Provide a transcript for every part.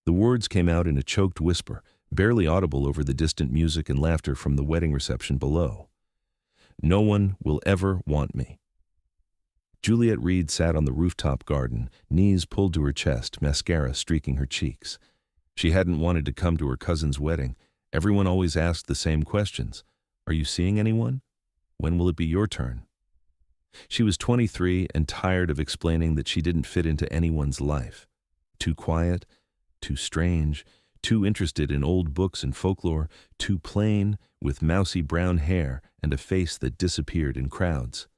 The words came out in a choked whisper, barely audible over the distant music and laughter from the wedding reception below. No one will ever want me. Juliet Reed sat on the rooftop garden, knees pulled to her chest, mascara streaking her cheeks. She hadn't wanted to come to her cousin's wedding. Everyone always asked the same questions. Are you seeing anyone? When will it be your turn? She was 23 and tired of explaining that she didn't fit into anyone's life. Too quiet, too strange, too interested in old books and folklore, too plain, with mousy brown hair and a face that disappeared in crowds.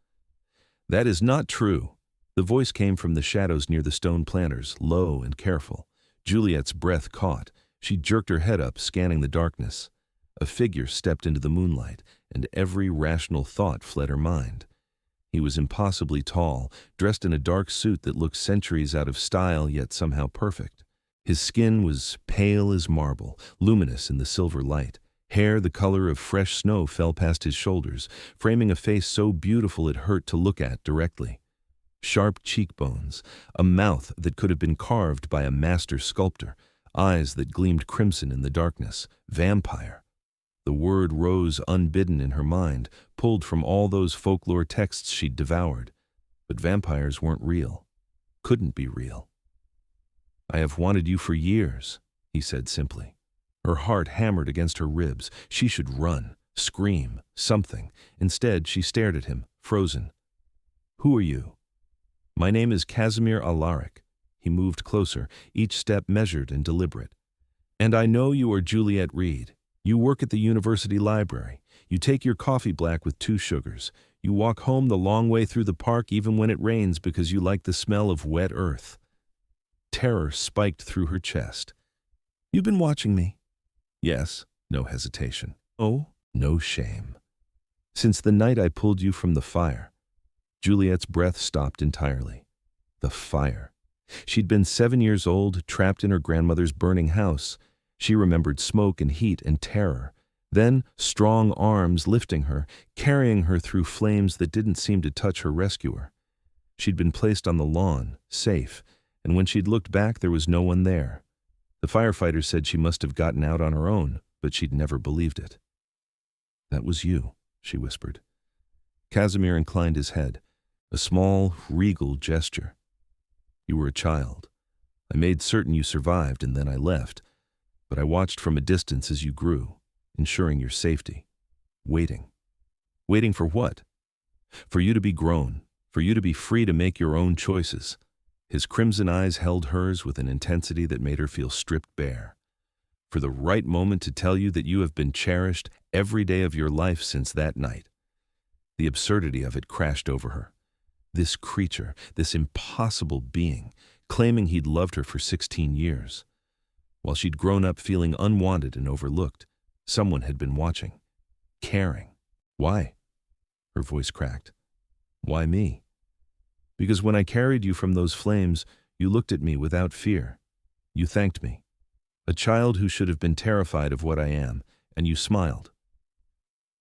That is not true. The voice came from the shadows near the stone planters, low and careful. Juliet's breath caught. She jerked her head up, scanning the darkness. A figure stepped into the moonlight, and every rational thought fled her mind. He was impossibly tall, dressed in a dark suit that looked centuries out of style yet somehow perfect. His skin was pale as marble, luminous in the silver light. Hair the color of fresh snow fell past his shoulders, framing a face so beautiful it hurt to look at directly. Sharp cheekbones, a mouth that could have been carved by a master sculptor, eyes that gleamed crimson in the darkness. Vampire. The word rose unbidden in her mind, pulled from all those folklore texts she'd devoured. But vampires weren't real. Couldn't be real. I have wanted you for years, he said simply. Her heart hammered against her ribs. She should run, scream, something. Instead, she stared at him, frozen. Who are you? My name is Casimir Alaric. He moved closer, each step measured and deliberate. And I know you are Juliet Reed. You work at the university library. You take your coffee black with 2 sugars. You walk home the long way through the park even when it rains because you like the smell of wet earth. Terror spiked through her chest. You've been watching me. Yes, no hesitation. Oh, no shame. Since the night I pulled you from the fire. Juliet's breath stopped entirely. The fire. She'd been 7 years old, trapped in her grandmother's burning house. She remembered smoke and heat and terror. Then, strong arms lifting her, carrying her through flames that didn't seem to touch her rescuer. She'd been placed on the lawn, safe, and when she'd looked back there was no one there. The firefighters said she must have gotten out on her own, but she'd never believed it. That was you, she whispered. Casimir inclined his head, a small, regal gesture. You were a child. I made certain you survived, and then I left. But I watched from a distance as you grew, ensuring your safety. Waiting. Waiting for what? For you to be grown, for you to be free to make your own choices. His crimson eyes held hers with an intensity that made her feel stripped bare. For the right moment to tell you that you have been cherished every day of your life since that night. The absurdity of it crashed over her. This creature, this impossible being, claiming he'd loved her for 16 years. While she'd grown up feeling unwanted and overlooked, someone had been watching, caring. Why? Her voice cracked. Why me? Because when I carried you from those flames, you looked at me without fear. You thanked me. A child who should have been terrified of what I am, and you smiled.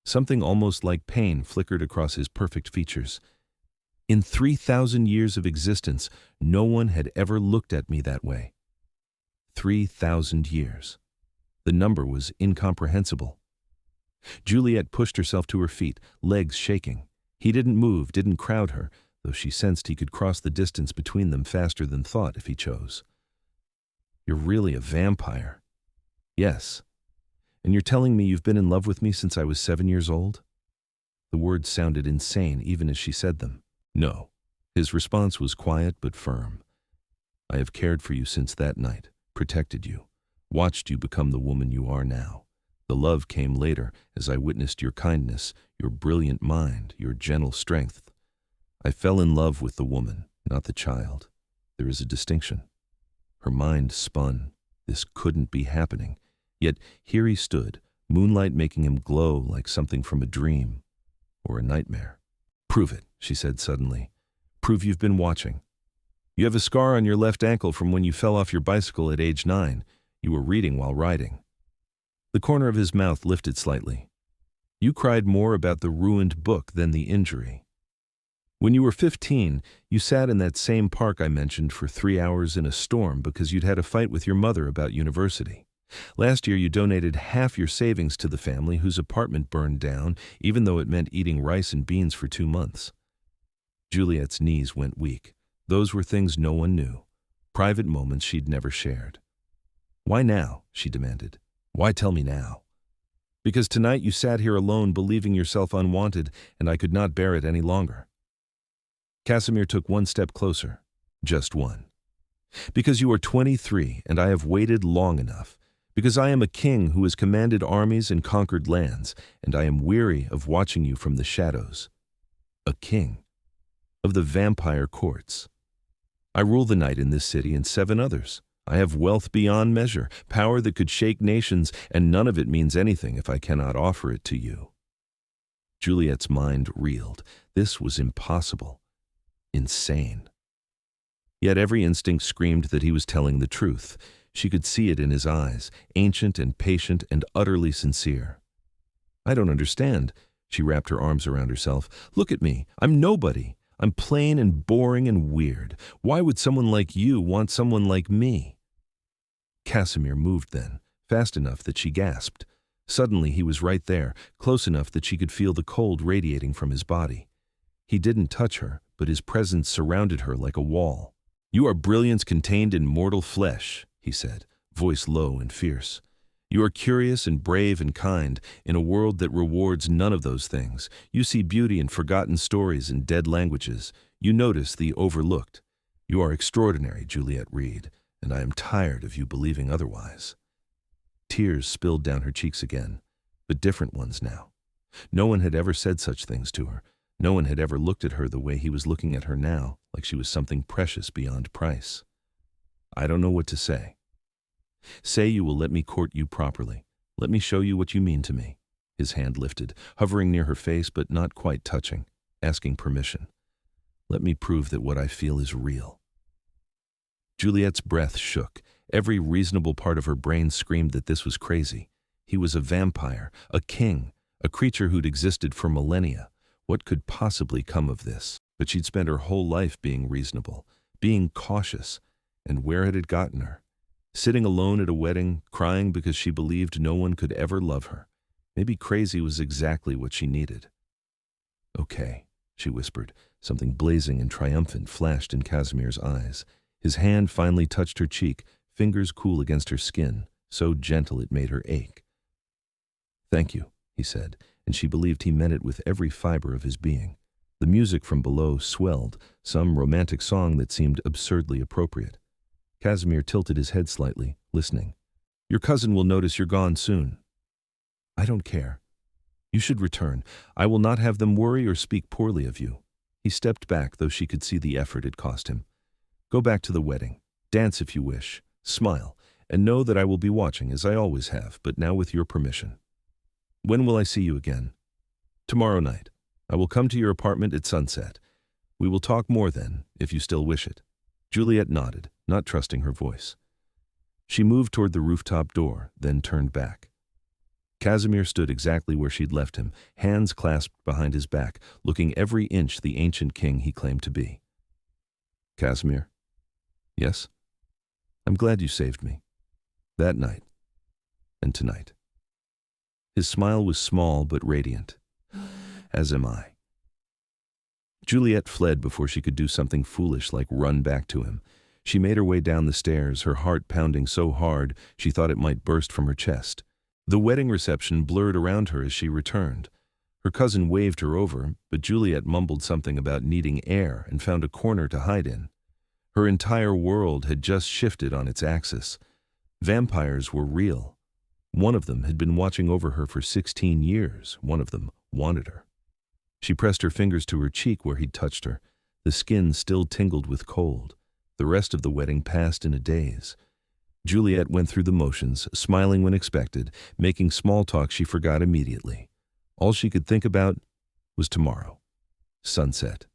Something almost like pain flickered across his perfect features. In 3,000 years of existence, no one had ever looked at me that way. 3,000 years. The number was incomprehensible. Juliet pushed herself to her feet, legs shaking. He didn't move, didn't crowd her, though she sensed he could cross the distance between them faster than thought if he chose. You're really a vampire. Yes. And you're telling me you've been in love with me since I was 7 years old? The words sounded insane even as she said them. No. His response was quiet but firm. I have cared for you since that night, protected you, watched you become the woman you are now. The love came later as I witnessed your kindness, your brilliant mind, your gentle strength. I fell in love with the woman, not the child. There is a distinction. Her mind spun. This couldn't be happening. Yet here he stood, moonlight making him glow like something from a dream or a nightmare. Prove it, she said suddenly. Prove you've been watching. You have a scar on your left ankle from when you fell off your bicycle at age 9. You were reading while riding. The corner of his mouth lifted slightly. You cried more about the ruined book than the injury. When you were 15, you sat in that same park I mentioned for 3 hours in a storm because you'd had a fight with your mother about university. Last year, you donated half your savings to the family whose apartment burned down, even though it meant eating rice and beans for 2 months. Juliet's knees went weak. Those were things no one knew, private moments she'd never shared. Why now? She demanded. Why tell me now? Because tonight you sat here alone believing yourself unwanted, and I could not bear it any longer. Casimir took one step closer. Just one. Because you are 23, and I have waited long enough. Because I am a king who has commanded armies and conquered lands, and I am weary of watching you from the shadows. A king. Of the vampire courts. I rule the night in this city and 7 others. I have wealth beyond measure, power that could shake nations, and none of it means anything if I cannot offer it to you. Juliet's mind reeled. This was impossible. Insane. Yet every instinct screamed that he was telling the truth. She could see it in his eyes, ancient and patient and utterly sincere. I don't understand. She wrapped her arms around herself. Look at me. I'm nobody. I'm plain and boring and weird. Why would someone like you want someone like me? Casimir moved then, fast enough that she gasped. Suddenly he was right there, close enough that she could feel the cold radiating from his body. He didn't touch her, but his presence surrounded her like a wall. You are brilliance contained in mortal flesh, he said, voice low and fierce. You are curious and brave and kind, in a world that rewards none of those things. You see beauty in forgotten stories and dead languages. You notice the overlooked. You are extraordinary, Juliet Reed, and I am tired of you believing otherwise. Tears spilled down her cheeks again, but different ones now. No one had ever said such things to her. No one had ever looked at her the way he was looking at her now, like she was something precious beyond price. I don't know what to say. Say you will let me court you properly. Let me show you what you mean to me. His hand lifted, hovering near her face but not quite touching, asking permission. Let me prove that what I feel is real. Juliet's breath shook. Every reasonable part of her brain screamed that this was crazy. He was a vampire, a king, a creature who'd existed for millennia. What could possibly come of this? But she'd spent her whole life being reasonable, being cautious. And where had it gotten her? Sitting alone at a wedding, crying because she believed no one could ever love her. Maybe crazy was exactly what she needed. Okay, she whispered. Something blazing and triumphant flashed in Casimir's eyes. His hand finally touched her cheek, fingers cool against her skin, so gentle it made her ache. Thank you, he said, and she believed he meant it with every fiber of his being. The music from below swelled, some romantic song that seemed absurdly appropriate. Casimir tilted his head slightly, listening. Your cousin will notice you're gone soon. I don't care. You should return. I will not have them worry or speak poorly of you. He stepped back, though she could see the effort it cost him. Go back to the wedding. Dance if you wish. Smile. And know that I will be watching, as I always have, but now with your permission. When will I see you again? Tomorrow night. I will come to your apartment at sunset. We will talk more then, if you still wish it. Juliet nodded, not trusting her voice. She moved toward the rooftop door, then turned back. Casimir stood exactly where she'd left him, hands clasped behind his back, looking every inch the ancient king he claimed to be. Casimir? Yes? I'm glad you saved me. That night. And tonight. His smile was small but radiant. As am I. Juliet fled before she could do something foolish like run back to him. She made her way down the stairs, her heart pounding so hard she thought it might burst from her chest. The wedding reception blurred around her as she returned. Her cousin waved her over, but Juliet mumbled something about needing air and found a corner to hide in. Her entire world had just shifted on its axis. Vampires were real. One of them had been watching over her for 16 years. One of them wanted her. She pressed her fingers to her cheek where he'd touched her. The skin still tingled with cold. The rest of the wedding passed in a daze. Juliet went through the motions, smiling when expected, making small talk she forgot immediately. All she could think about was tomorrow. Sunset.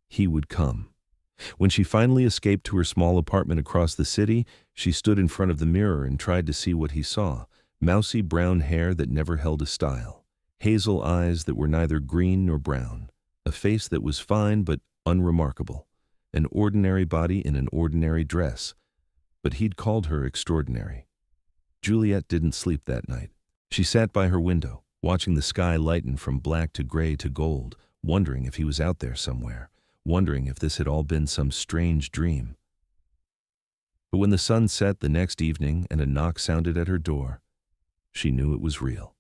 He would come. When she finally escaped to her small apartment across the city, she stood in front of the mirror and tried to see what he saw. Mousy brown hair that never held a style. Hazel eyes that were neither green nor brown. a face that was fine but unremarkable, an ordinary body in an ordinary dress, but he'd called her extraordinary. Juliet didn't sleep that night. She sat by her window, watching the sky lighten from black to gray to gold, wondering if he was out there somewhere, wondering if this had all been some strange dream. But when the sun set the next evening and a knock sounded at her door, she knew it was real.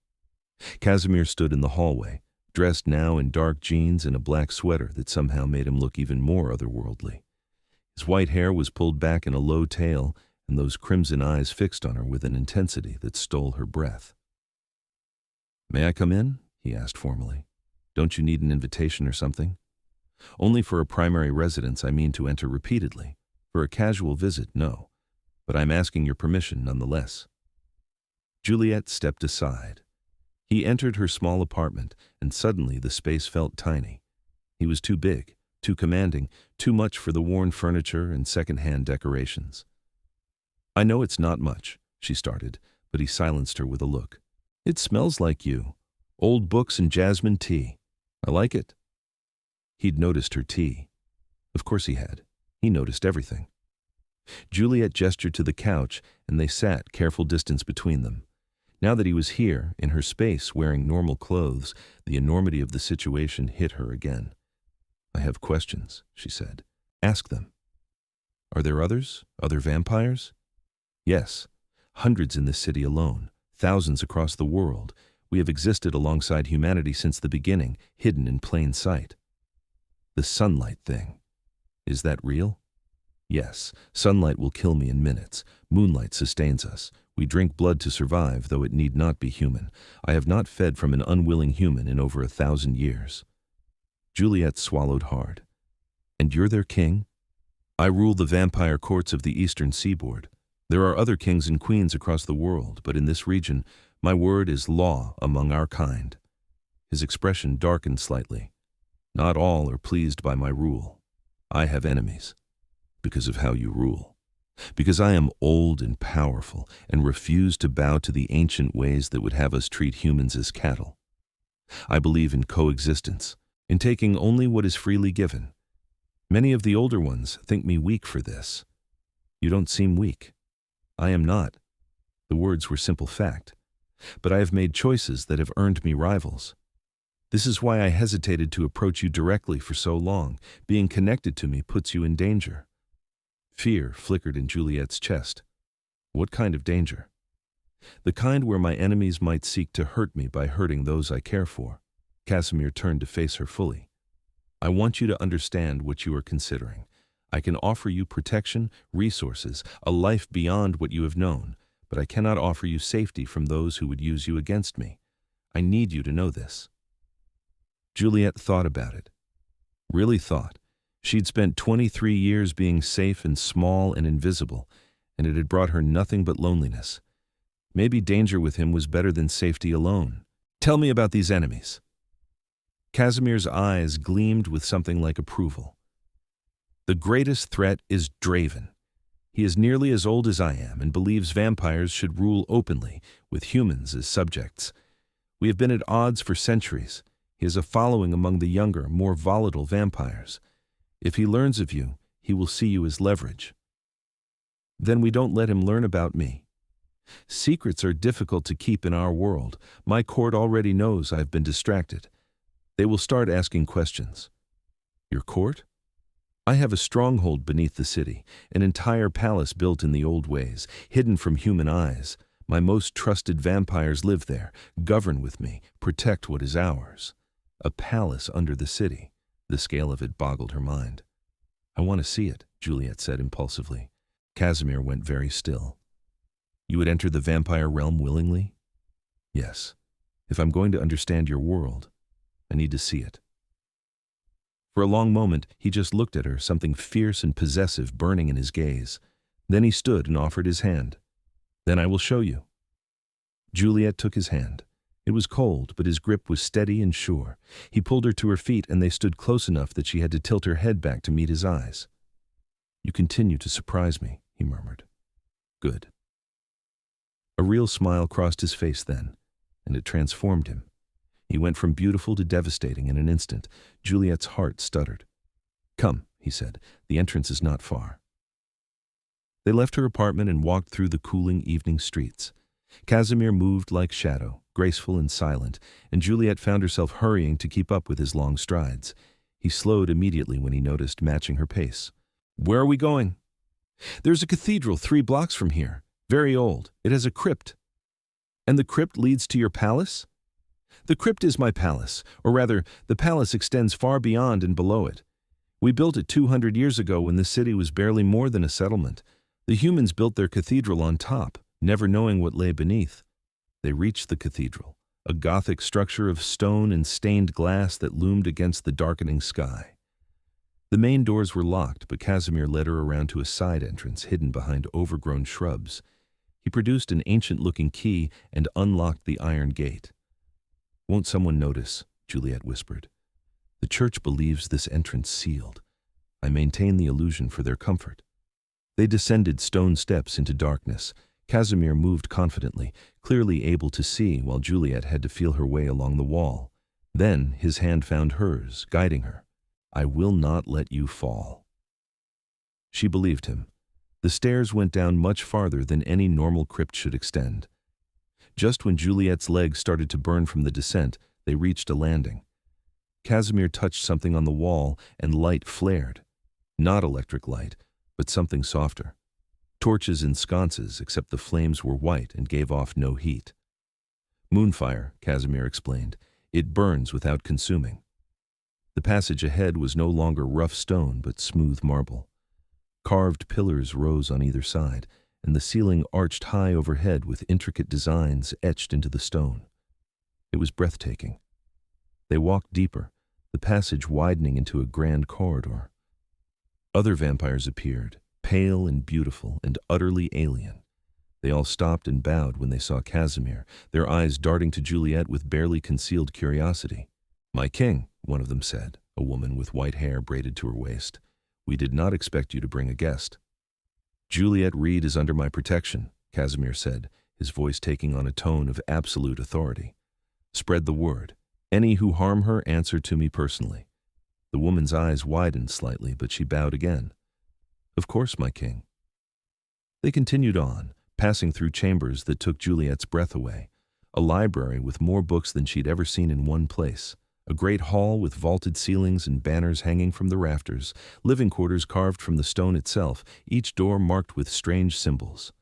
Casimir stood in the hallway, dressed now in dark jeans and a black sweater that somehow made him look even more otherworldly. His white hair was pulled back in a low tail, and those crimson eyes fixed on her with an intensity that stole her breath. "May I come in?" he asked formally. "Don't you need an invitation or something?" "Only for a primary residence I mean to enter repeatedly. For a casual visit, no. But I'm asking your permission nonetheless." Juliet stepped aside. He entered her small apartment, and suddenly the space felt tiny. He was too big, too commanding, too much for the worn furniture and second-hand decorations. "I know it's not much," she started, but he silenced her with a look. "It smells like you. Old books and jasmine tea. I like it." He'd noticed her tea. Of course he had. He noticed everything. Juliet gestured to the couch, and they sat, careful distance between them. Now that he was here, in her space, wearing normal clothes, the enormity of the situation hit her again. "I have questions," she said. "Ask them." "Are there others? Other vampires?" "Yes. Hundreds in this city alone. Thousands across the world. We have existed alongside humanity since the beginning, hidden in plain sight." "The sunlight thing. Is that real?" "Yes. Sunlight will kill me in minutes. Moonlight sustains us. We drink blood to survive, though it need not be human. I have not fed from an unwilling human in over 1,000 years." Juliet swallowed hard. "And you're their king?" "I rule the vampire courts of the eastern seaboard. There are other kings and queens across the world, but in this region, my word is law among our kind." His expression darkened slightly. "Not all are pleased by my rule. I have enemies. Because of how you rule. Because I am old and powerful and refuse to bow to the ancient ways that would have us treat humans as cattle. I believe in coexistence, in taking only what is freely given. Many of the older ones think me weak for this. You don't seem weak. I am not." The words were simple fact. "But I have made choices that have earned me rivals. This is why I hesitated to approach you directly for so long. Being connected to me puts you in danger." Fear flickered in Juliet's chest. "What kind of danger?" "The kind where my enemies might seek to hurt me by hurting those I care for." Casimir turned to face her fully. "I want you to understand what you are considering. I can offer you protection, resources, a life beyond what you have known, but I cannot offer you safety from those who would use you against me. I need you to know this." Juliet thought about it. Really thought. She'd spent 23 years being safe and small and invisible, and it had brought her nothing but loneliness. Maybe danger with him was better than safety alone. "Tell me about these enemies." Casimir's eyes gleamed with something like approval. "The greatest threat is Draven. He is nearly as old as I am and believes vampires should rule openly, with humans as subjects. We have been at odds for centuries. He has a following among the younger, more volatile vampires. If he learns of you, he will see you as leverage. Then we don't let him learn about me. Secrets are difficult to keep in our world. My court already knows I've been distracted. They will start asking questions." "Your court?" "I have a stronghold beneath the city, an entire palace built in the old ways, hidden from human eyes. My most trusted vampires live there, govern with me, protect what is ours." A palace under the city. The scale of it boggled her mind. "I want to see it," Juliet said impulsively. Casimir went very still. "You would enter the vampire realm willingly?" "Yes. If I'm going to understand your world, I need to see it." For a long moment, he just looked at her, something fierce and possessive burning in his gaze. Then he stood and offered his hand. "Then I will show you." Juliet took his hand. It was cold, but his grip was steady and sure. He pulled her to her feet, and they stood close enough that she had to tilt her head back to meet his eyes. "You continue to surprise me," he murmured. "Good." A real smile crossed his face then, and it transformed him. He went from beautiful to devastating in an instant. Juliet's heart stuttered. "Come," he said, "the entrance is not far." They left her apartment and walked through the cooling evening streets. Casimir moved like shadow, graceful and silent, and Juliet found herself hurrying to keep up with his long strides. He slowed immediately when he noticed, matching her pace. "Where are we going?" "There's a cathedral 3 blocks from here. Very old. It has a crypt." "And the crypt leads to your palace?" "The crypt is my palace, or rather, the palace extends far beyond and below it. We built it 200 years ago when the city was barely more than a settlement. The humans built their cathedral on top, never knowing what lay beneath." They reached the cathedral, a Gothic structure of stone and stained glass that loomed against the darkening sky. The main doors were locked, but Casimir led her around to a side entrance hidden behind overgrown shrubs. He produced an ancient-looking key and unlocked the iron gate. "Won't someone notice?" Juliet whispered. "The church believes this entrance sealed. I maintain the illusion for their comfort." They descended stone steps into darkness. Casimir moved confidently, clearly able to see, while Juliet had to feel her way along the wall. Then his hand found hers, guiding her. "I will not let you fall." She believed him. The stairs went down much farther than any normal crypt should extend. Just when Juliet's legs started to burn from the descent, they reached a landing. Casimir touched something on the wall, and light flared. Not electric light, but something softer. Torches in sconces, except the flames were white and gave off no heat. "Moonfire," Casimir explained. "It burns without consuming." The passage ahead was no longer rough stone, but smooth marble. Carved pillars rose on either side, and the ceiling arched high overhead with intricate designs etched into the stone. It was breathtaking. They walked deeper, the passage widening into a grand corridor. Other vampires appeared, pale and beautiful and utterly alien. They all stopped and bowed when they saw Casimir, their eyes darting to Juliet with barely concealed curiosity. "My king," one of them said, a woman with white hair braided to her waist. "We did not expect you to bring a guest." "Juliet Reed is under my protection," Casimir said, his voice taking on a tone of absolute authority. "Spread the word. Any who harm her answer to me personally." The woman's eyes widened slightly, but she bowed again. "Of course, my king." They continued on, passing through chambers that took Juliet's breath away. A library with more books than she'd ever seen in one place. A great hall with vaulted ceilings and banners hanging from the rafters. Living quarters carved from the stone itself, each door marked with strange symbols.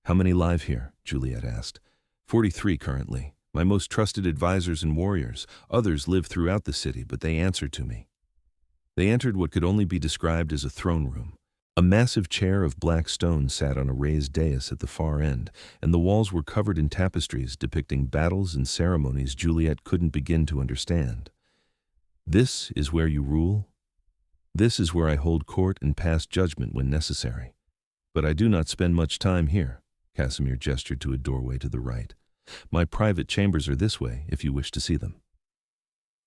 "How many live here?" Juliet asked. 43 currently. My most trusted advisors and warriors. Others live throughout the city, but they answer to me." They entered what could only be described as a throne room. A massive chair of black stone sat on a raised dais at the far end, and the walls were covered in tapestries depicting battles and ceremonies Juliet couldn't begin to understand. "This is where you rule? This is where I hold court and pass judgment when necessary. But I do not spend much time here." Casimir gestured to a doorway to the right. "My private chambers are this way, if you wish to see them."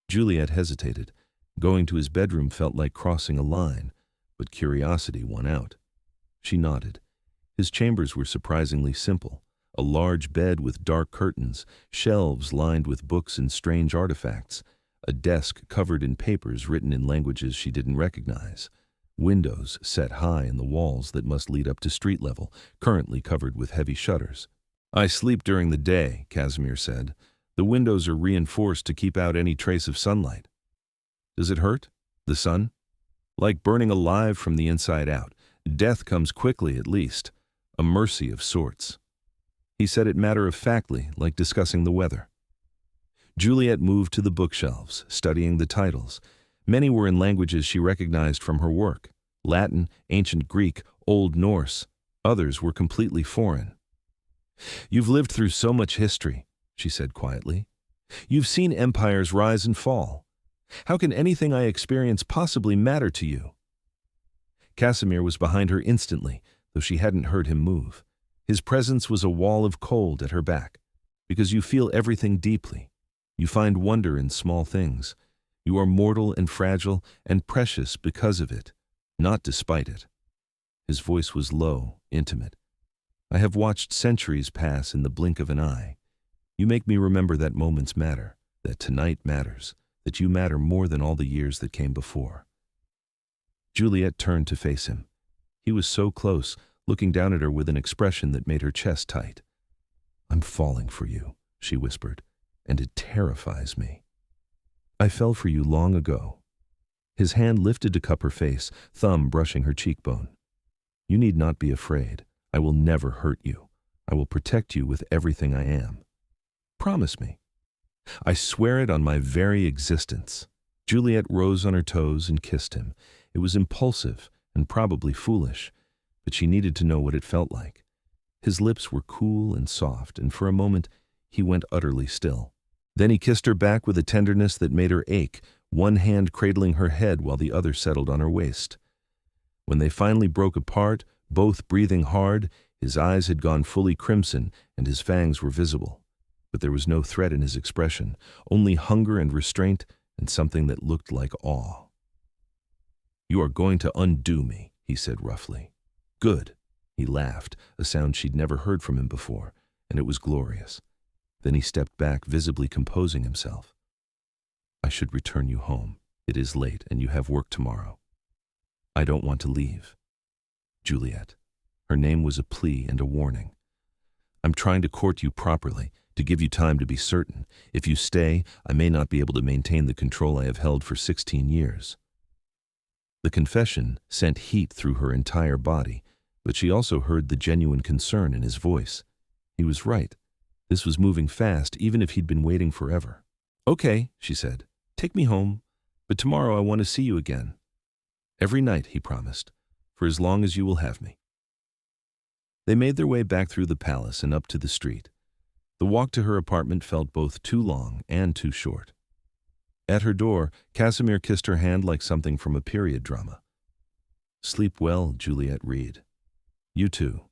Juliet hesitated. Going to his bedroom felt like crossing a line, but curiosity won out. She nodded. His chambers were surprisingly simple. A large bed with dark curtains, shelves lined with books and strange artifacts, a desk covered in papers written in languages she didn't recognize, windows set high in the walls that must lead up to street level, currently covered with heavy shutters. "I sleep during the day," Casimir said. "The windows are reinforced to keep out any trace of sunlight." "Does it hurt? The sun?" "Like burning alive from the inside out. Death comes quickly, at least. A mercy of sorts." He said it matter-of-factly, like discussing the weather. Juliet moved to the bookshelves, studying the titles. Many were in languages she recognized from her work. Latin, ancient Greek, Old Norse. Others were completely foreign. "You've lived through so much history," she said quietly. "You've seen empires rise and fall. How can anything I experience possibly matter to you?" Casimir was behind her instantly, though she hadn't heard him move. His presence was a wall of cold at her back. "Because you feel everything deeply. You find wonder in small things. You are mortal and fragile and precious because of it, not despite it." His voice was low, intimate. "I have watched centuries pass in the blink of an eye. You make me remember that moments matter. that tonight matters, that you matter more than all the years that came before. Juliet turned to face him. He was so close, looking down at her with an expression that made her chest tight. "I'm falling for you," she whispered, "and it terrifies me. I fell for you long ago." His hand lifted to cup her face, thumb brushing her cheekbone. "You need not be afraid. I will never hurt you. I will protect you with everything I am. Promise me." "I swear it on my very existence." Juliet rose on her toes and kissed him. It was impulsive and probably foolish, but she needed to know what it felt like. His lips were cool and soft, and for a moment he went utterly still. Then he kissed her back with a tenderness that made her ache, one hand cradling her head while the other settled on her waist. When they finally broke apart, both breathing hard, his eyes had gone fully crimson and his fangs were visible. But there was no threat in his expression, only hunger and restraint and something that looked like awe. "You are going to undo me," he said roughly. "Good." He laughed, a sound she'd never heard from him before, and it was glorious. Then he stepped back, visibly composing himself. "I should return you home. It is late, and you have work tomorrow. I don't want to leave. Juliet." Her name was a plea and a warning. "I'm trying to court you properly, to give you time to be certain. If you stay, I may not be able to maintain the control I have held for 16 years. The confession sent heat through her entire body, but she also heard the genuine concern in his voice. He was right. This was moving fast, even if he'd been waiting forever. "Okay," she said. "Take me home, but tomorrow I want to see you again." "Every night," he promised, "for as long as you will have me." They made their way back through the palace and up to the street. The walk to her apartment felt both too long and too short. At her door, Casimir kissed her hand like something from a period drama. "Sleep well, Juliet Reed." "You too."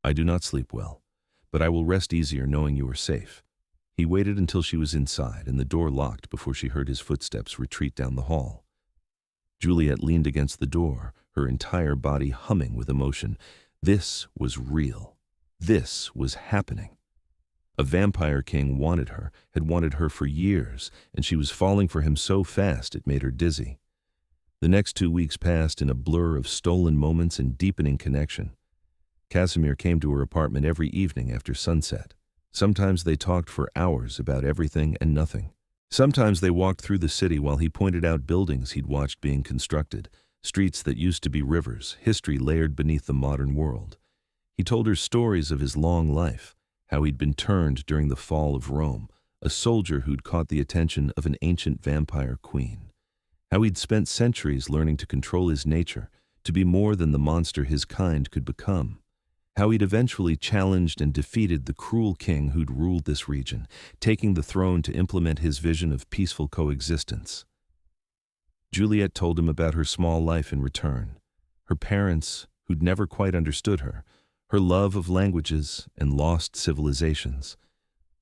"I do not sleep well, but I will rest easier knowing you are safe." He waited until she was inside and the door locked before she heard his footsteps retreat down the hall. Juliet leaned against the door, her entire body humming with emotion. This was real. This was happening. A vampire king wanted her, had wanted her for years, and she was falling for him so fast it made her dizzy. The next 2 weeks passed in a blur of stolen moments and deepening connection. Casimir came to her apartment every evening after sunset. Sometimes they talked for hours about everything and nothing. Sometimes they walked through the city while he pointed out buildings he'd watched being constructed, streets that used to be rivers, history layered beneath the modern world. He told her stories of his long life, how he'd been turned during the fall of Rome, a soldier who'd caught the attention of an ancient vampire queen. How he'd spent centuries learning to control his nature, to be more than the monster his kind could become. How he'd eventually challenged and defeated the cruel king who'd ruled this region, taking the throne to implement his vision of peaceful coexistence. Juliet told him about her small life in return, her parents who'd never quite understood her, her love of languages and lost civilizations,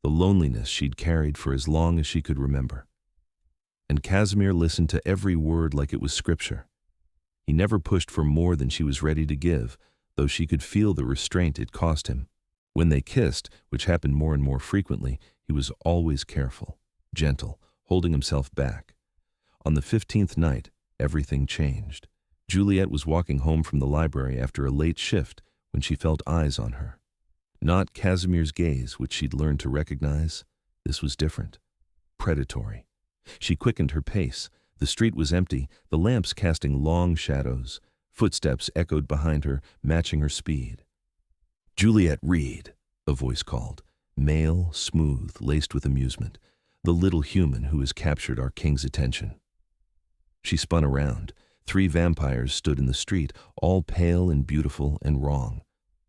the loneliness she'd carried for as long as she could remember. And Casimir listened to every word like it was scripture. He never pushed for more than she was ready to give, though she could feel the restraint it cost him. When they kissed, which happened more and more frequently, he was always careful, gentle, holding himself back. On the 15th night, everything changed. Juliet was walking home from the library after a late shift when she felt eyes on her. Not Casimir's gaze, which she'd learned to recognize. This was different. Predatory. She quickened her pace. The street was empty, the lamps casting long shadows. Footsteps echoed behind her, matching her speed. "Juliet Reed," a voice called, male, smooth, laced with amusement, the little human who has captured our king's attention. She spun around. 3 vampires stood in the street, all pale and beautiful and wrong.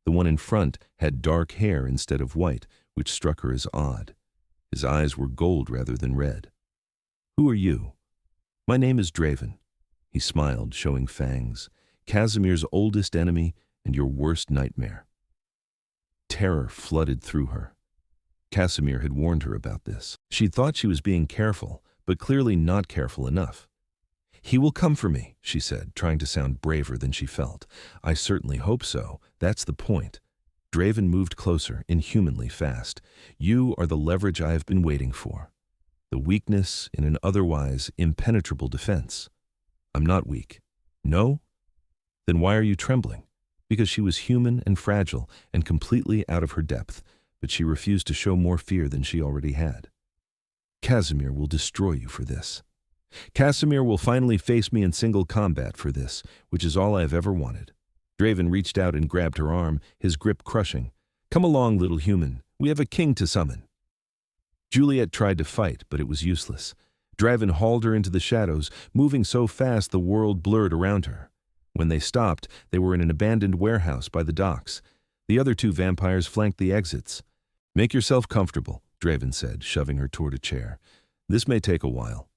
The one in front had dark hair instead of white, which struck her as odd. His eyes were gold rather than red. "Who are you?" "My name is Draven." He smiled, showing fangs. "Casimir's oldest enemy and your worst nightmare." Terror flooded through her. Casimir had warned her about this. She'd thought she was being careful, but clearly not careful enough. "He will come for me," she said, trying to sound braver than she felt. "I certainly hope so. That's the point." Draven moved closer, inhumanly fast. "You are the leverage I have been waiting for." the weakness in an otherwise impenetrable defense. I'm not weak. No? Then why are you trembling? Because she was human and fragile and completely out of her depth, but she refused to show more fear than she already had. Casimir will destroy you for this. Casimir will finally face me in single combat for this, which is all I have ever wanted. Draven reached out and grabbed her arm, his grip crushing. Come along, little human. We have a king to summon. Juliet tried to fight, but it was useless. Draven hauled her into the shadows, moving so fast the world blurred around her. When they stopped, they were in an abandoned warehouse by the docks. The other two vampires flanked the exits. Make yourself comfortable, Draven said, shoving her toward a chair. This may take a while.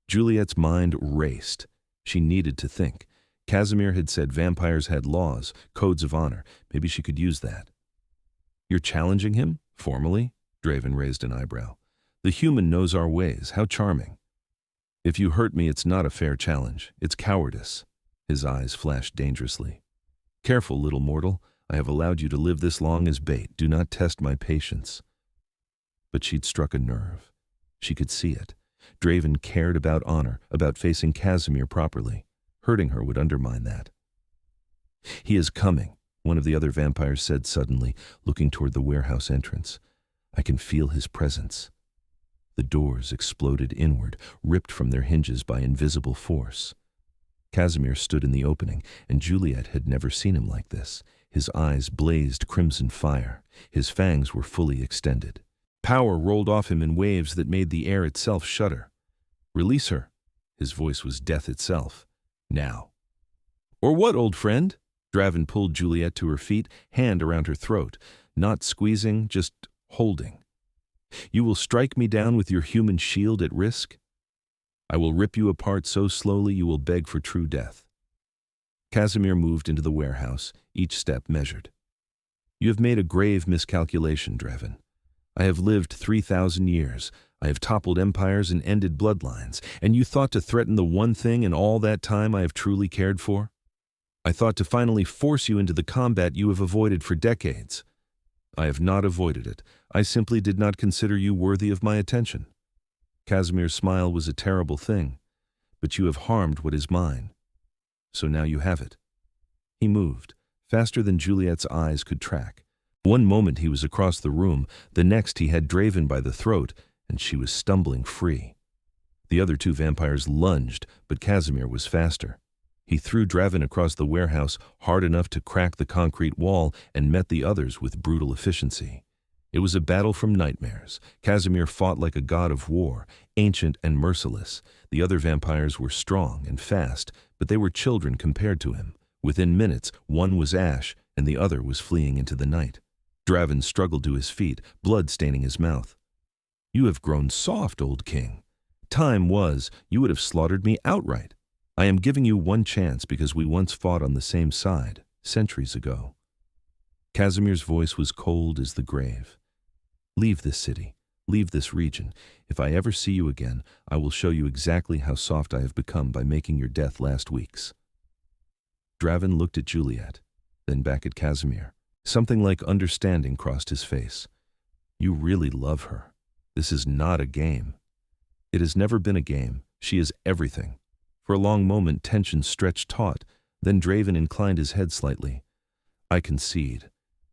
Juliet's mind raced. She needed to think. Casimir had said vampires had laws, codes of honor. Maybe she could use that. You're challenging him? Formally? Draven raised an eyebrow. The human knows our ways. How charming. If you hurt me, it's not a fair challenge. It's cowardice. His eyes flashed dangerously. Careful, little mortal. I have allowed you to live this long as bait. Do not test my patience. But she'd struck a nerve. She could see it. Draven cared about honor, about facing Casimir properly. Hurting her would undermine that. He is coming, one of the other vampires said suddenly, looking toward the warehouse entrance. I can feel his presence. The doors exploded inward, ripped from their hinges by invisible force. Casimir stood in the opening, and Juliet had never seen him like this. His eyes blazed crimson fire. His fangs were fully extended. Power rolled off him in waves that made the air itself shudder. Release her. His voice was death itself. Now. Or what, old friend? Draven pulled Juliet to her feet, hand around her throat, not squeezing, just holding. You will strike me down with your human shield at risk? I will rip you apart so slowly you will beg for true death. Casimir moved into the warehouse, each step measured. You have made a grave miscalculation, Draven. I have lived 3,000 years. I have toppled empires and ended bloodlines, and you thought to threaten the one thing in all that time I have truly cared for? I thought to finally force you into the combat you have avoided for decades. I have not avoided it. I simply did not consider you worthy of my attention. Casimir's smile was a terrible thing, but you have harmed what is mine. So now you have it. He moved, faster than Juliet's eyes could track. One moment he was across the room, the next he had Draven by the throat, and she was stumbling free. The other two vampires lunged, but Casimir was faster. He threw Draven across the warehouse hard enough to crack the concrete wall and met the others with brutal efficiency. It was a battle from nightmares. Casimir fought like a god of war, ancient and merciless. The other vampires were strong and fast, but they were children compared to him. Within minutes, one was ash and the other was fleeing into the night. Draven struggled to his feet, blood staining his mouth. You have grown soft, old king. Time was, you would have slaughtered me outright. I am giving you one chance because we once fought on the same side, centuries ago. Casimir's voice was cold as the grave. Leave this city. Leave this region. If I ever see you again, I will show you exactly how soft I have become by making your death last week's. Draven looked at Juliet, then back at Casimir. Something like understanding crossed his face. You really love her. This is not a game. It has never been a game. She is everything. For a long moment, tension stretched taut. Then Draven inclined his head slightly. I concede.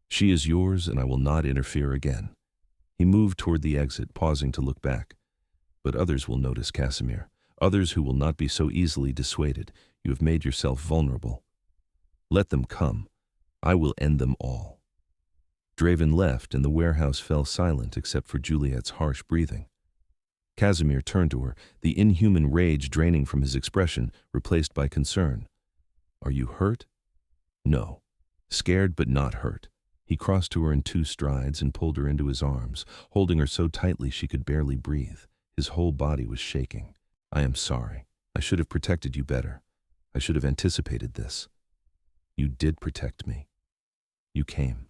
She is yours, and I will not interfere again. He moved toward the exit, pausing to look back. But others will notice, Casimir. Others who will not be so easily dissuaded. You have made yourself vulnerable. Let them come. I will end them all. Draven left, and the warehouse fell silent except for Juliet's harsh breathing. Casimir turned to her, the inhuman rage draining from his expression, replaced by concern. Are you hurt? No. Scared but not hurt. He crossed to her in 2 strides and pulled her into his arms, holding her so tightly she could barely breathe. His whole body was shaking. I am sorry. I should have protected you better. I should have anticipated this. You did protect me. You came.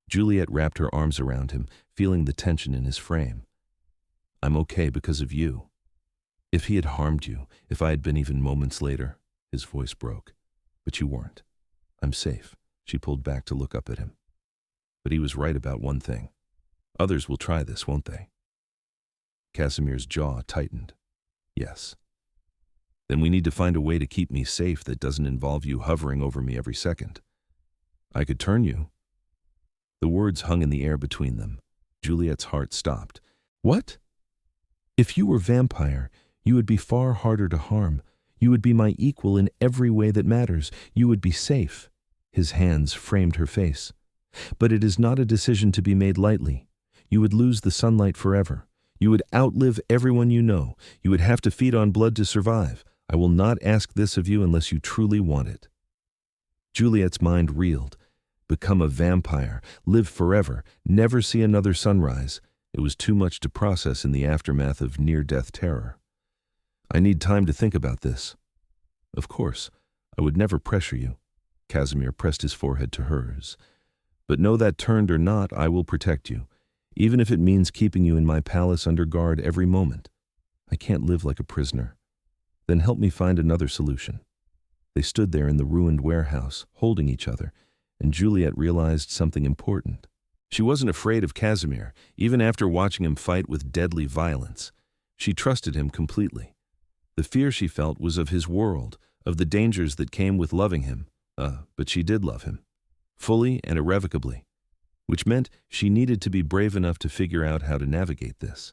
Juliet wrapped her arms around him, feeling the tension in his frame. I'm okay because of you. If he had harmed you, if I had been even moments later, his voice broke. But you weren't. I'm safe. She pulled back to look up at him. But he was right about one thing. Others will try this, won't they? Casimir's jaw tightened. Yes. Then we need to find a way to keep me safe that doesn't involve you hovering over me every second. I could turn you. The words hung in the air between them. Juliet's heart stopped. What? If you were vampire, you would be far harder to harm. You would be my equal in every way that matters. You would be safe. His hands framed her face. But it is not a decision to be made lightly. You would lose the sunlight forever. You would outlive everyone you know. You would have to feed on blood to survive. I will not ask this of you unless you truly want it. Juliet's mind reeled. Become a vampire, live forever, never see another sunrise. It was too much to process in the aftermath of near-death terror. I need time to think about this. Of course, I would never pressure you. Casimir pressed his forehead to hers. But know that turned or not, I will protect you, even if it means keeping you in my palace under guard every moment. I can't live like a prisoner. Then help me find another solution. They stood there in the ruined warehouse, holding each other, and Juliet realized something important. She wasn't afraid of Casimir, even after watching him fight with deadly violence. She trusted him completely. The fear she felt was of his world, of the dangers that came with loving him. But she did love him, fully and irrevocably, which meant she needed to be brave enough to figure out how to navigate this.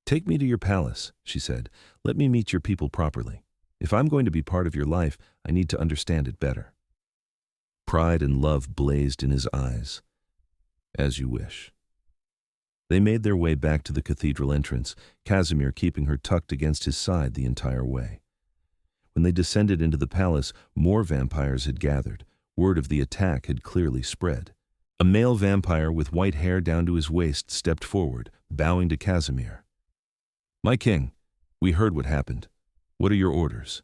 Take me to your palace, she said. Let me meet your people properly. If I'm going to be part of your life, I need to understand it better. Pride and love blazed in his eyes. As you wish. They made their way back to the cathedral entrance, Casimir keeping her tucked against his side the entire way. When they descended into the palace, more vampires had gathered. Word of the attack had clearly spread. A male vampire with white hair down to his waist stepped forward, bowing to Casimir. My king, we heard what happened. What are your orders?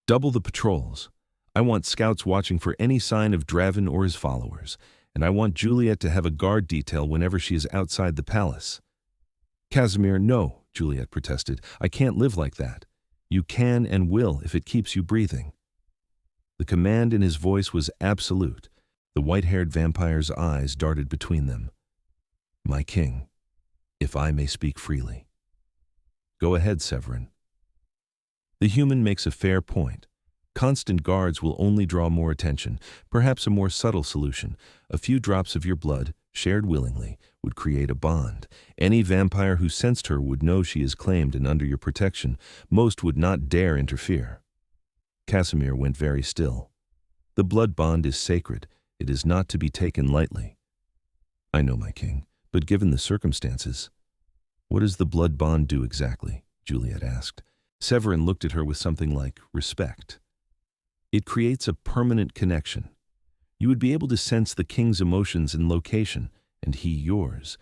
Double the patrols. I want scouts watching for any sign of Draven or his followers, and I want Juliet to have a guard detail whenever she is outside the palace. Casimir, no, Juliet protested. I can't live like that. You can and will if it keeps you breathing. The command in his voice was absolute. The white-haired vampire's eyes darted between them. My king, if I may speak freely. Go ahead, Severin. The human makes a fair point. Constant guards will only draw more attention. Perhaps a more subtle solution. A few drops of your blood, shared willingly, would create a bond. Any vampire who sensed her would know she is claimed and under your protection. Most would not dare interfere. Casimir went very still. The blood bond is sacred. It is not to be taken lightly. I know, my king, but given the circumstances. What does the blood bond do exactly? Juliet asked. Severin looked at her with something like respect. It creates a permanent connection. You would be able to sense the king's emotions and location, and he yours.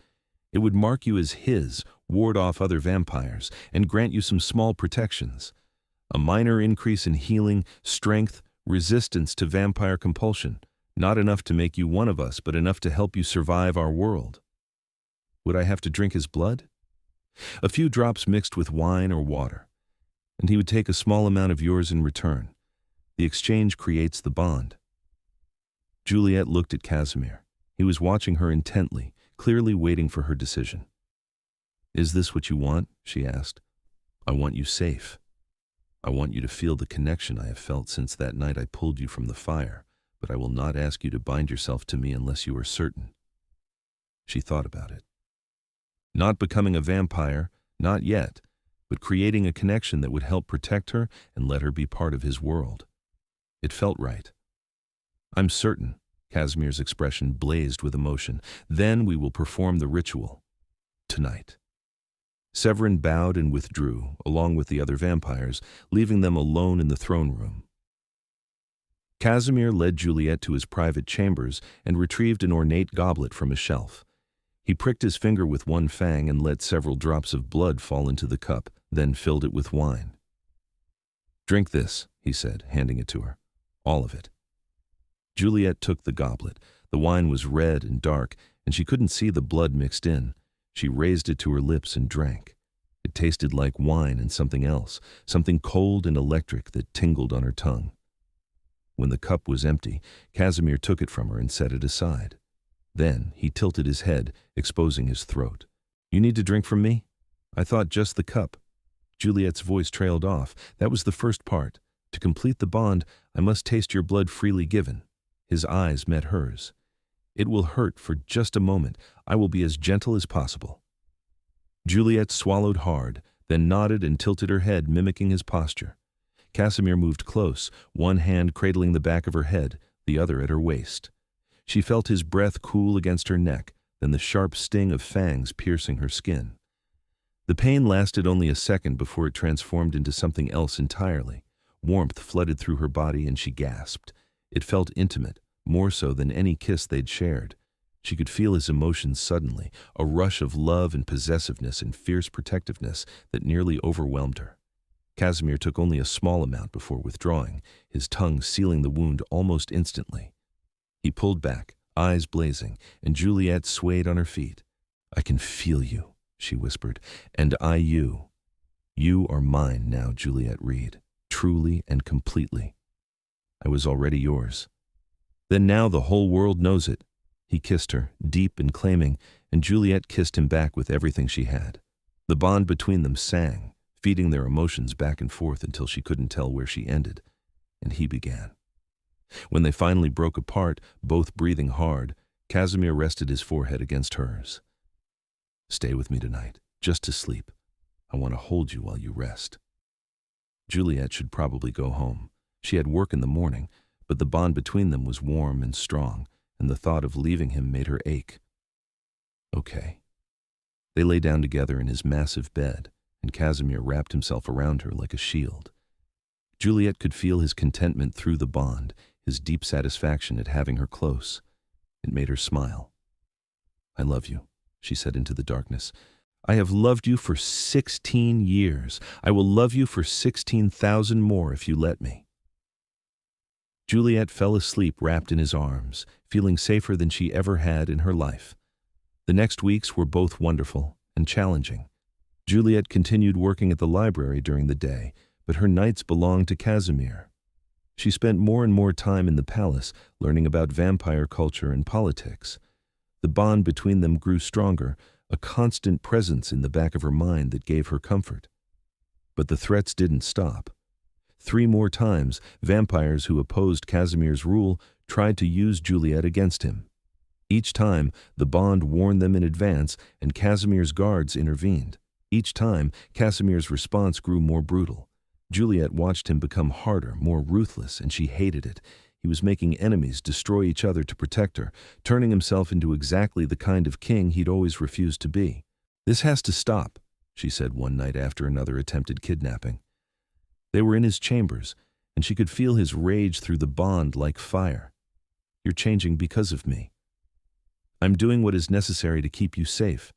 It would mark you as his, ward off other vampires, and grant you some small protections. A minor increase in healing, strength, resistance to vampire compulsion. Not enough to make you one of us, but enough to help you survive our world. Would I have to drink his blood? A few drops mixed with wine or water, and he would take a small amount of yours in return. The exchange creates the bond. Juliet looked at Casimir. He was watching her intently, clearly waiting for her decision. Is this what you want? She asked. I want you safe. I want you to feel the connection I have felt since that night I pulled you from the fire, but I will not ask you to bind yourself to me unless you are certain. She thought about it. Not becoming a vampire, not yet, but creating a connection that would help protect her and let her be part of his world. It felt right. I'm certain. Casimir's expression blazed with emotion. Then we will perform the ritual. Tonight. Severin bowed and withdrew, along with the other vampires, leaving them alone in the throne room. Casimir led Juliet to his private chambers and retrieved an ornate goblet from a shelf. He pricked his finger with one fang and let several drops of blood fall into the cup, then filled it with wine. Drink this, he said, handing it to her. All of it. Juliet took the goblet. The wine was red and dark, and she couldn't see the blood mixed in. She raised it to her lips and drank. It tasted like wine and something else, something cold and electric that tingled on her tongue. When the cup was empty, Casimir took it from her and set it aside. Then he tilted his head, exposing his throat. You need to drink from me? I thought just the cup. Juliet's voice trailed off. That was the first part. To complete the bond, I must taste your blood freely given. His eyes met hers. It will hurt for just a moment. I will be as gentle as possible. Juliet swallowed hard, then nodded and tilted her head, mimicking his posture. Casimir moved close, one hand cradling the back of her head, the other at her waist. She felt his breath cool against her neck, then the sharp sting of fangs piercing her skin. The pain lasted only a second before it transformed into something else entirely. Warmth flooded through her body and she gasped. It felt intimate, more so than any kiss they'd shared. She could feel his emotions suddenly, a rush of love and possessiveness and fierce protectiveness that nearly overwhelmed her. Casimir took only a small amount before withdrawing, his tongue sealing the wound almost instantly. He pulled back, eyes blazing, and Juliet swayed on her feet. "I can feel you," she whispered, "and I you. You are mine now, Juliet Reed, truly and completely. I was already yours. Then now the whole world knows it." He kissed her, deep and claiming, and Juliet kissed him back with everything she had. The bond between them sang, feeding their emotions back and forth until she couldn't tell where she ended, and he began. When they finally broke apart, both breathing hard, Casimir rested his forehead against hers. "Stay with me tonight, just to sleep. I want to hold you while you rest." Juliet should probably go home. She had work in the morning, but the bond between them was warm and strong, and the thought of leaving him made her ache. Okay. They lay down together in his massive bed, and Casimir wrapped himself around her like a shield. Juliet could feel his contentment through the bond, his deep satisfaction at having her close. It made her smile. "I love you," she said into the darkness. "I have loved you for 16 years. I will love you for 16,000 more if you let me." Juliet fell asleep wrapped in his arms, feeling safer than she ever had in her life. The next weeks were both wonderful and challenging. Juliet continued working at the library during the day, but her nights belonged to Casimir. She spent more and more time in the palace, learning about vampire culture and politics. The bond between them grew stronger, a constant presence in the back of her mind that gave her comfort. But the threats didn't stop. 3 more times, vampires who opposed Casimir's rule tried to use Juliet against him. Each time, the bond warned them in advance, and Casimir's guards intervened. Each time, Casimir's response grew more brutal. Juliet watched him become harder, more ruthless, and she hated it. He was making enemies destroy each other to protect her, turning himself into exactly the kind of king he'd always refused to be. "This has to stop," she said one night after another attempted kidnapping. They were in his chambers, and she could feel his rage through the bond like fire. "You're changing because of me. I'm doing what is necessary to keep you safe.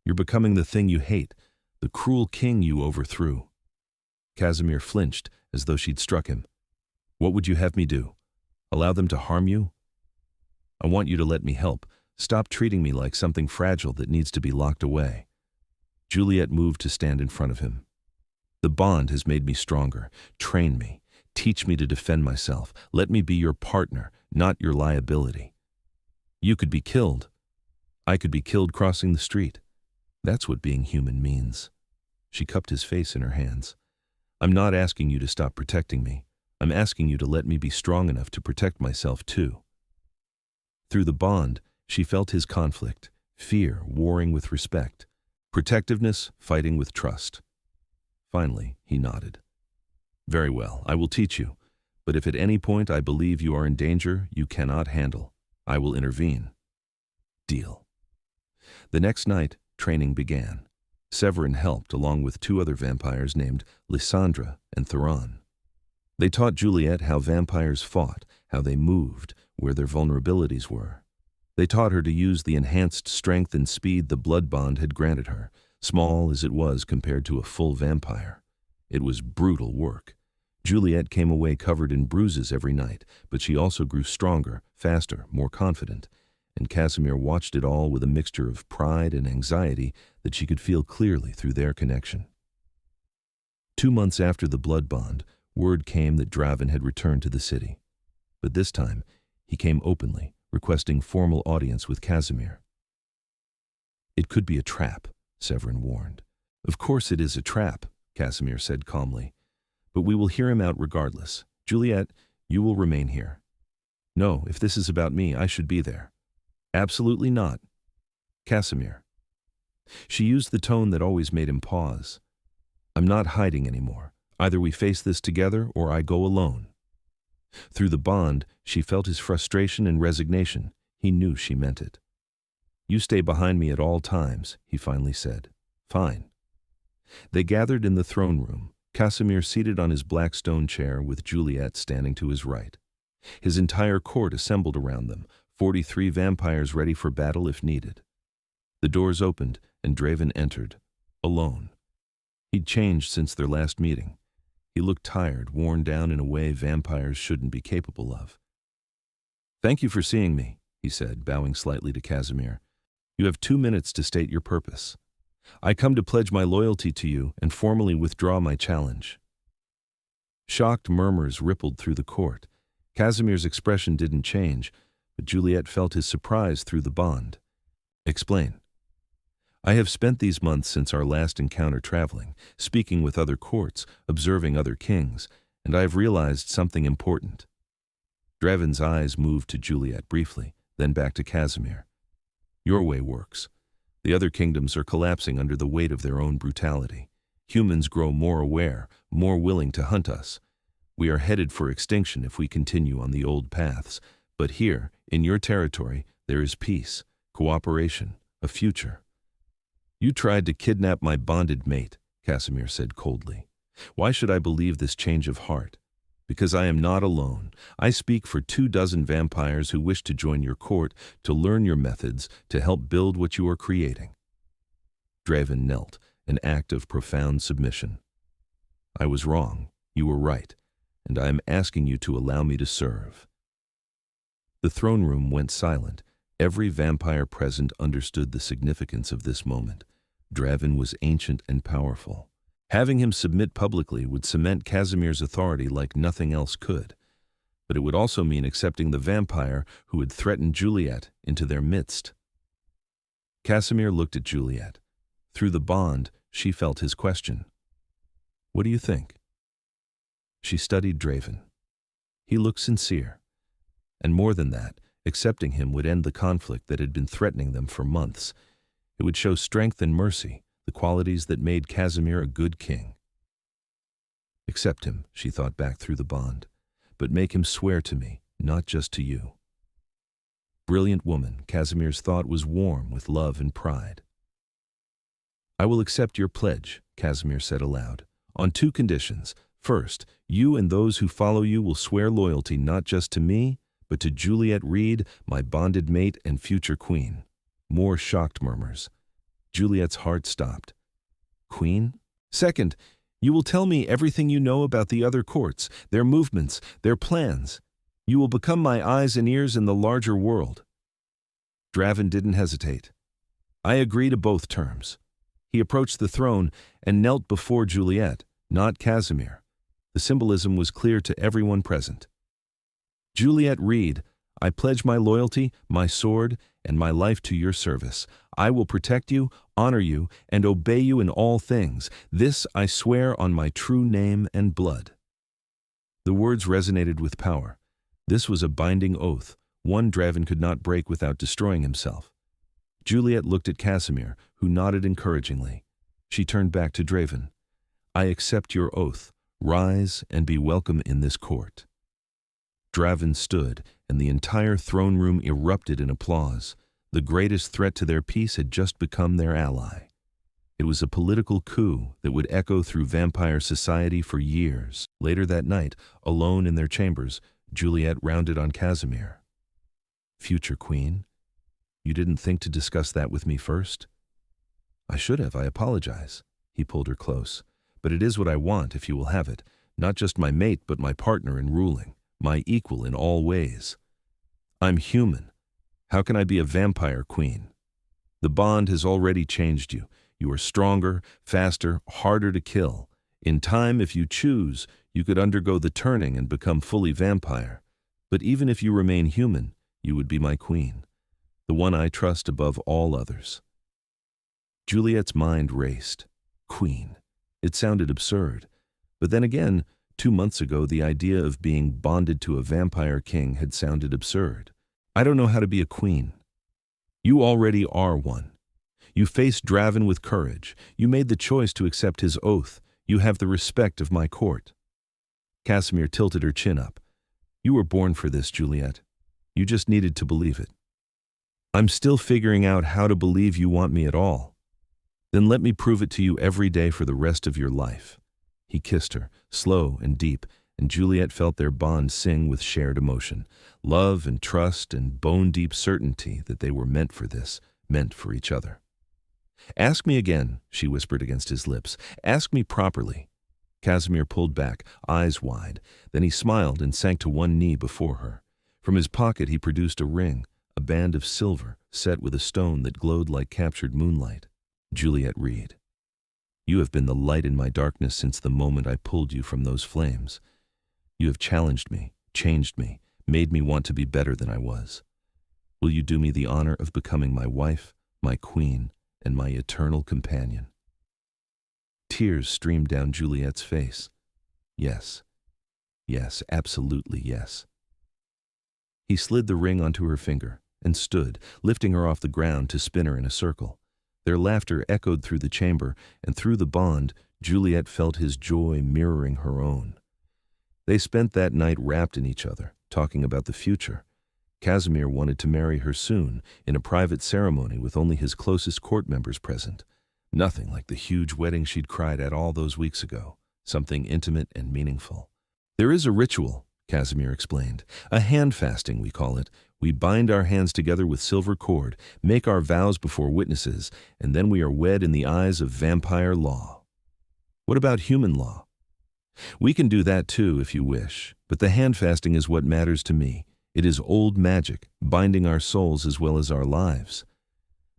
You're becoming the thing you hate, the cruel king you overthrew." Casimir flinched as though she'd struck him. "What would you have me do? Allow them to harm you? I want you to let me help. Stop treating me like something fragile that needs to be locked away." Juliet moved to stand in front of him. "The bond has made me stronger. Train me. Teach me to defend myself. Let me be your partner, not your liability. You could be killed. I could be killed crossing the street. That's what being human means." She cupped his face in her hands. "I'm not asking you to stop protecting me. I'm asking you to let me be strong enough to protect myself too." Through the bond, she felt his conflict, fear warring with respect, protectiveness fighting with trust. Finally, he nodded. "Very well, I will teach you. But if at any point I believe you are in danger you cannot handle, I will intervene. Deal." The next night, training began. Severin helped along with 2 other vampires named Lysandra and Theron. They taught Juliet how vampires fought, how they moved, where their vulnerabilities were. They taught her to use the enhanced strength and speed the blood bond had granted her, small as it was compared to a full vampire. It was brutal work. Juliet came away covered in bruises every night, but she also grew stronger, faster, more confident, and Casimir watched it all with a mixture of pride and anxiety that she could feel clearly through their connection. 2 months after the blood bond, word came that Draven had returned to the city. But this time, he came openly, requesting formal audience with Casimir. "It could be a trap," Severin warned. Of course it is a trap, Casimir said calmly. But we will hear him out regardless. Juliet, you will remain here. No, if this is about me, I should be there. Absolutely not. Casimir. She used the tone that always made him pause. I'm not hiding anymore. Either we face this together or I go alone. Through the bond, she felt his frustration and resignation. He knew she meant it. You stay behind me at all times, he finally said. Fine. They gathered in the throne room, Casimir seated on his black stone chair with Juliet standing to his right. His entire court assembled around them, 43 vampires ready for battle if needed. The doors opened and Draven entered, alone. He'd changed since their last meeting. He looked tired, worn down in a way vampires shouldn't be capable of. Thank you for seeing me, he said, bowing slightly to Casimir. You have 2 minutes to state your purpose. I come to pledge my loyalty to you and formally withdraw my challenge. Shocked murmurs rippled through the court. Casimir's expression didn't change, but Juliet felt his surprise through the bond. Explain. I have spent these months since our last encounter traveling, speaking with other courts, observing other kings, and I have realized something important. Draven's eyes moved to Juliet briefly, then back to Casimir. Your way works. The other kingdoms are collapsing under the weight of their own brutality. Humans grow more aware, more willing to hunt us. We are headed for extinction if we continue on the old paths. But here, in your territory, there is peace, cooperation, a future. You tried to kidnap my bonded mate, Casimir said coldly. Why should I believe this change of heart? Because I am not alone. I speak for 24 vampires who wish to join your court, to learn your methods, to help build what you are creating. Draven knelt, an act of profound submission. I was wrong. You were right. And I am asking you to allow me to serve. The throne room went silent. Every vampire present understood the significance of this moment. Draven was ancient and powerful. Having him submit publicly would cement Casimir's authority like nothing else could. But it would also mean accepting the vampire who had threatened Juliet into their midst. Casimir looked at Juliet. Through the bond, she felt his question. What do you think? She studied Draven. He looked sincere. And more than that, accepting him would end the conflict that had been threatening them for months. It would show strength and mercy, the qualities that made Casimir a good king. Accept him, she thought back through the bond, but make him swear to me, not just to you. Brilliant woman, Casimir's thought was warm with love and pride. I will accept your pledge, Casimir said aloud, on 2 conditions. First, you and those who follow you will swear loyalty not just to me, but to Juliet Reed, my bonded mate and future queen. More shocked murmurs. Juliet's heart stopped. Queen? Second, you will tell me everything you know about the other courts, their movements, their plans. You will become my eyes and ears in the larger world. Draven didn't hesitate. I agree to both terms. He approached the throne and knelt before Juliet, not Casimir. The symbolism was clear to everyone present. Juliet Reed, I pledge my loyalty, my sword, and my life to your service. I will protect you, honor you, and obey you in all things. This I swear on my true name and blood. The words resonated with power. This was a binding oath, one Draven could not break without destroying himself. Juliet looked at Casimir, who nodded encouragingly. She turned back to Draven. I accept your oath. Rise and be welcome in this court. Draven stood, and the entire throne room erupted in applause. The greatest threat to their peace had just become their ally. It was a political coup that would echo through vampire society for years. Later that night, alone in their chambers, Juliet rounded on Casimir. Future queen, you didn't think to discuss that with me first? I should have, I apologize. He pulled her close. But it is what I want if you will have it, not just my mate but my partner in ruling, my equal in all ways. I'm human. How can I be a vampire queen? The bond has already changed you. You are stronger, faster, harder to kill. In time, if you choose, you could undergo the turning and become fully vampire. But even if you remain human, you would be my queen, the one I trust above all others. Juliet's mind raced. Queen. It sounded absurd. But then again, 2 months ago, the idea of being bonded to a vampire king had sounded absurd. I don't know how to be a queen. You already are one. You faced Draven with courage. You made the choice to accept his oath. You have the respect of my court. Casimir tilted her chin up. You were born for this, Juliet. You just needed to believe it. I'm still figuring out how to believe you want me at all. Then let me prove it to you every day for the rest of your life. He kissed her, slow and deep, and Juliet felt their bond sing with shared emotion, love and trust and bone-deep certainty that they were meant for this, meant for each other. Ask me again, she whispered against his lips. Ask me properly. Casimir pulled back, eyes wide. Then he smiled and sank to one knee before her. From his pocket he produced a ring, a band of silver set with a stone that glowed like captured moonlight. Juliet Reed. You have been the light in my darkness since the moment I pulled you from those flames. You have challenged me, changed me, made me want to be better than I was. Will you do me the honor of becoming my wife, my queen, and my eternal companion? Tears streamed down Juliet's face. Yes. Yes, absolutely yes. He slid the ring onto her finger and stood, lifting her off the ground to spin her in a circle. Their laughter echoed through the chamber, and through the bond, Juliet felt his joy mirroring her own. They spent that night wrapped in each other, talking about the future. Casimir wanted to marry her soon, in a private ceremony with only his closest court members present. Nothing like the huge wedding she'd cried at all those weeks ago, something intimate and meaningful. There is a ritual, Casimir explained. A hand fasting, we call it. We bind our hands together with silver cord, make our vows before witnesses, and then we are wed in the eyes of vampire law. What about human law? We can do that too if you wish, but the hand fasting is what matters to me. It is old magic, binding our souls as well as our lives.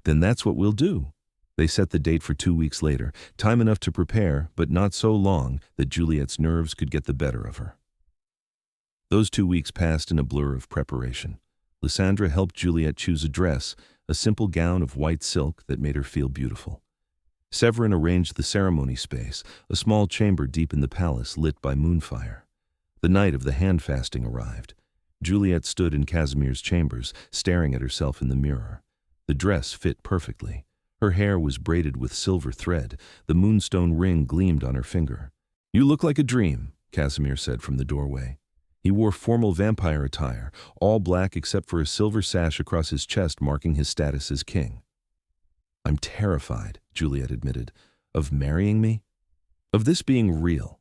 Then that's what we'll do. They set the date for 2 weeks later, time enough to prepare, but not so long that Juliet's nerves could get the better of her. Those 2 weeks passed in a blur of preparation. Lysandra helped Juliet choose a dress, a simple gown of white silk that made her feel beautiful. Severin arranged the ceremony space, a small chamber deep in the palace lit by moonfire. The night of the hand fasting arrived. Juliet stood in Casimir's chambers, staring at herself in the mirror. The dress fit perfectly. Her hair was braided with silver thread. The moonstone ring gleamed on her finger. You look like a dream, Casimir said from the doorway. He wore formal vampire attire, all black except for a silver sash across his chest marking his status as king. I'm terrified, Juliet admitted, of marrying me, of this being real,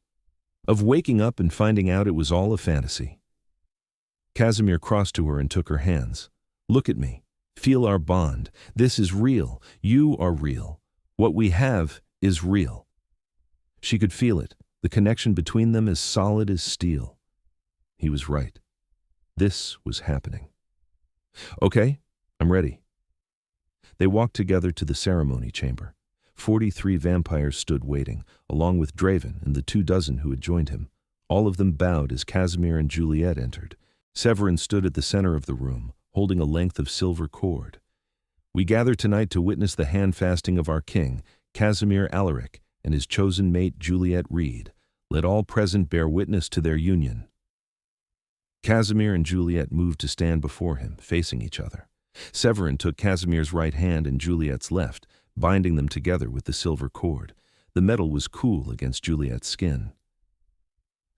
of waking up and finding out it was all a fantasy. Casimir crossed to her and took her hands. Look at me. Feel our bond. This is real. You are real. What we have is real. She could feel it, the connection between them as solid as steel. He was right. This was happening. Okay, I'm ready. They walked together to the ceremony chamber. 43 vampires stood waiting, along with Draven and the 24 who had joined him. All of them bowed as Casimir and Juliet entered. Severin stood at the center of the room, holding a length of silver cord. We gather tonight to witness the hand fasting of our king, Casimir Alaric, and his chosen mate, Juliet Reed. Let all present bear witness to their union. Casimir and Juliet moved to stand before him, facing each other. Severin took Casimir's right hand and Juliet's left, binding them together with the silver cord. The metal was cool against Juliet's skin.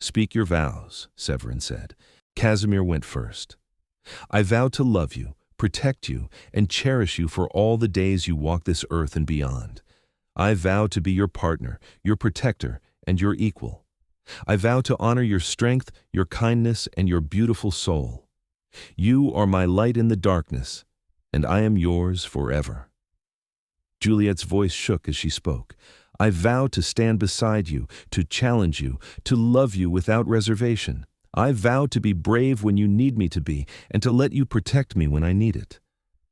Speak your vows, Severin said. Casimir went first. I vow to love you, protect you, and cherish you for all the days you walk this earth and beyond. I vow to be your partner, your protector, and your equal. I vow to honor your strength, your kindness, and your beautiful soul. You are my light in the darkness, and I am yours forever. Juliet's voice shook as she spoke. I vow to stand beside you, to challenge you, to love you without reservation. I vow to be brave when you need me to be, and to let you protect me when I need it.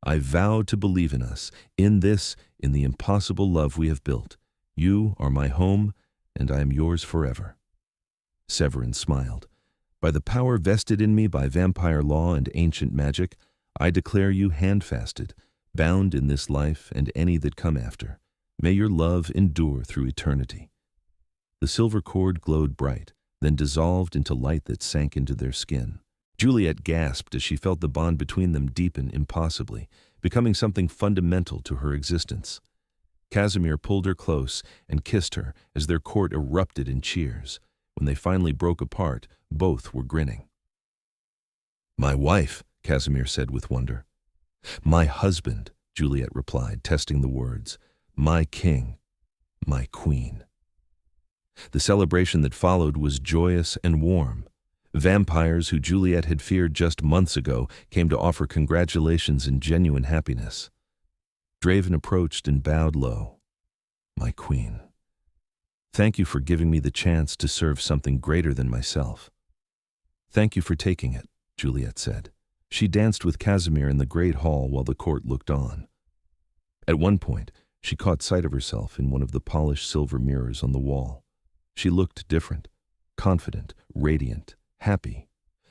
I vow to believe in us, in the impossible love we have built. You are my home, and I am yours forever. Severin smiled. By the power vested in me by vampire law and ancient magic, I declare you handfasted, bound in this life and any that come after. May your love endure through eternity." The silver cord glowed bright, then dissolved into light that sank into their skin. Juliet gasped as she felt the bond between them deepen impossibly, becoming something fundamental to her existence. Casimir pulled her close and kissed her as their court erupted in cheers. When they finally broke apart, both were grinning. "My wife," Casimir said with wonder. "My husband," Juliet replied, testing the words. "My king, my queen." The celebration that followed was joyous and warm. Vampires who Juliet had feared just months ago came to offer congratulations and genuine happiness. Draven approached and bowed low. "My queen, thank you for giving me the chance to serve something greater than myself." "Thank you for taking it," Juliet said. She danced with Casimir in the great hall while the court looked on. At one point, she caught sight of herself in one of the polished silver mirrors on the wall. She looked different, confident, radiant, happy.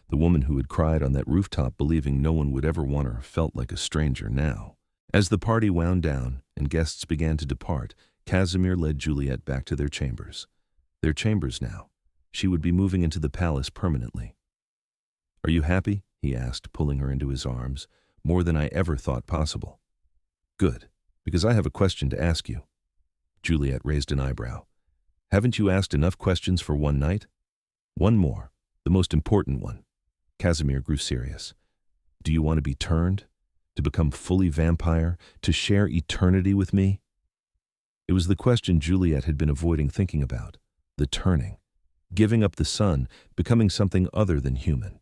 The woman who had cried on that rooftop believing no one would ever want her felt like a stranger now. As the party wound down and guests began to depart, Casimir led Juliet back to their chambers. Their chambers now. She would be moving into the palace permanently. "Are you happy?" he asked, pulling her into his arms. "More than I ever thought possible." "Good, because I have a question to ask you." Juliet raised an eyebrow. "Haven't you asked enough questions for one night?" "One more, the most important one." Casimir grew serious. "Do you want to be turned? To become fully vampire? To share eternity with me?" It was the question Juliet had been avoiding thinking about. The turning. Giving up the sun, becoming something other than human.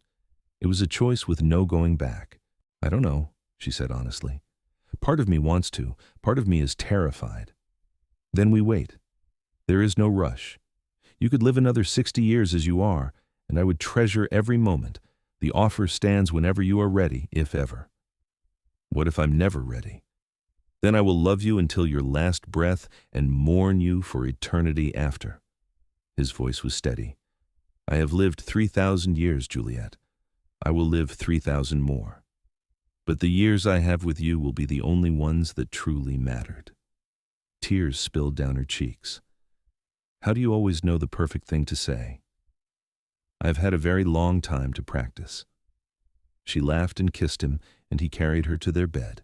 It was a choice with no going back. "I don't know," she said honestly. "Part of me wants to, part of me is terrified." "Then we wait. There is no rush. You could live another 60 years as you are, and I would treasure every moment. The offer stands whenever you are ready, if ever." "What if I'm never ready?" "Then I will love you until your last breath and mourn you for eternity after." His voice was steady. "I have lived 3,000 years, Juliet. I will live 3,000 more. But the years I have with you will be the only ones that truly mattered." Tears spilled down her cheeks. "How do you always know the perfect thing to say?" "I have had a very long time to practice." She laughed and kissed him, and he carried her to their bed.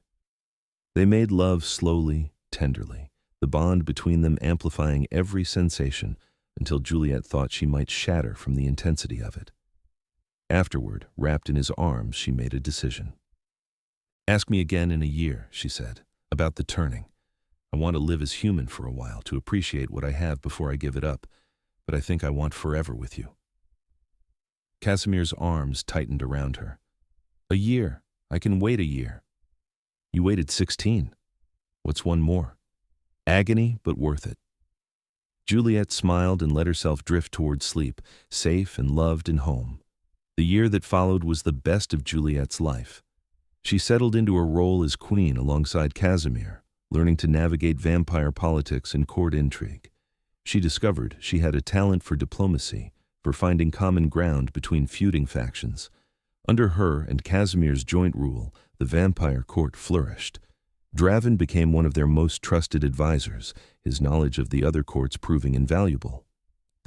They made love slowly, tenderly, the bond between them amplifying every sensation until Juliet thought she might shatter from the intensity of it. Afterward, wrapped in his arms, she made a decision. "Ask me again in a year," she said, "about the turning. I want to live as human for a while, to appreciate what I have before I give it up, but I think I want forever with you." Casimir's arms tightened around her. "A year. I can wait a year." "You waited 16. What's one more?" "Agony, but worth it." Juliet smiled and let herself drift toward sleep, safe and loved and home. The year that followed was the best of Juliet's life. She settled into her role as queen alongside Casimir, learning to navigate vampire politics and court intrigue. She discovered she had a talent for diplomacy, for finding common ground between feuding factions. Under her and Casimir's joint rule, the vampire court flourished. Draven became one of their most trusted advisors, his knowledge of the other courts proving invaluable.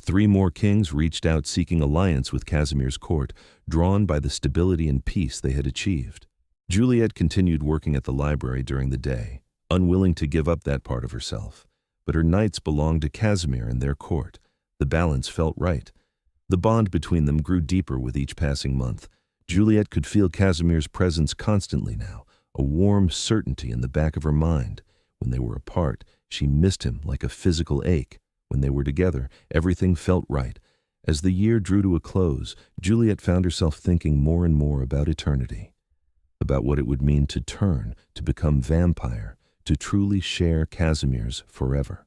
3 more kings reached out seeking alliance with Casimir's court, drawn by the stability and peace they had achieved. Juliet continued working at the library during the day, unwilling to give up that part of herself. But her nights belonged to Casimir and their court. The balance felt right. The bond between them grew deeper with each passing month. Juliet could feel Casimir's presence constantly now, a warm certainty in the back of her mind. When they were apart, she missed him like a physical ache. When they were together, everything felt right. As the year drew to a close, Juliet found herself thinking more and more about eternity, about what it would mean to turn, to become vampire, to truly share Casimir's forever.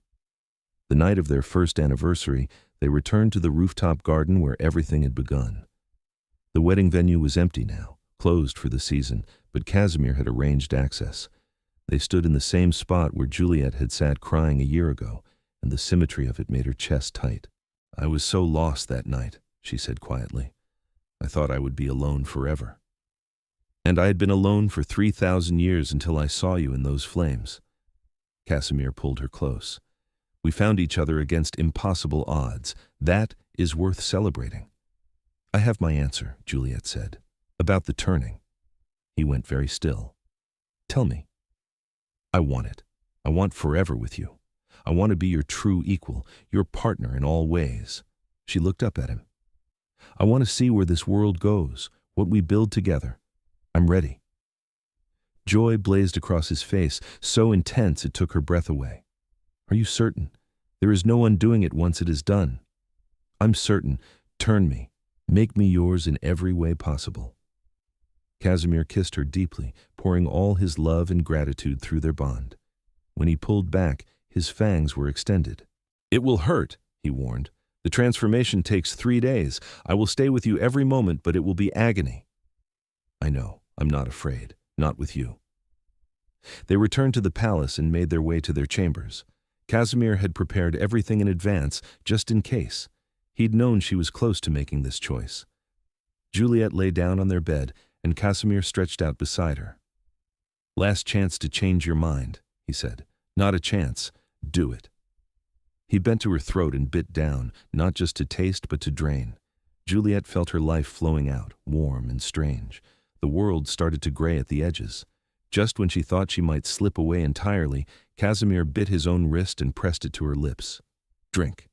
The night of their first anniversary, they returned to the rooftop garden where everything had begun. The wedding venue was empty now, closed for the season, but Casimir had arranged access. They stood in the same spot where Juliet had sat crying a year ago, and the symmetry of it made her chest tight. "I was so lost that night," she said quietly. "I thought I would be alone forever. And I had been alone for 3,000 years until I saw you in those flames." Casimir pulled her close. We found each other against impossible odds. That is worth celebrating. I have my answer, Juliet said. About the turning. He went very still. Tell me. I want it. I want forever with you. I want to be your true equal, your partner in all ways. She looked up at him. I want to see where this world goes, what we build together. I'm ready. Joy blazed across his face, so intense it took her breath away. Are you certain? There is no undoing it once it is done. I'm certain. Turn me. Make me yours in every way possible. Casimir kissed her deeply, pouring all his love and gratitude through their bond. When he pulled back, his fangs were extended. It will hurt, he warned. The transformation takes 3 days. I will stay with you every moment, but it will be agony. I know. I'm not afraid. Not with you. They returned to the palace and made their way to their chambers. Casimir had prepared everything in advance, just in case. He'd known she was close to making this choice. Juliet lay down on their bed, and Casimir stretched out beside her. Last chance to change your mind, he said. Not a chance. Do it. He bent to her throat and bit down, not just to taste but to drain. Juliet felt her life flowing out, warm and strange. The world started to gray at the edges. Just when she thought she might slip away entirely, Casimir bit his own wrist and pressed it to her lips. Drink.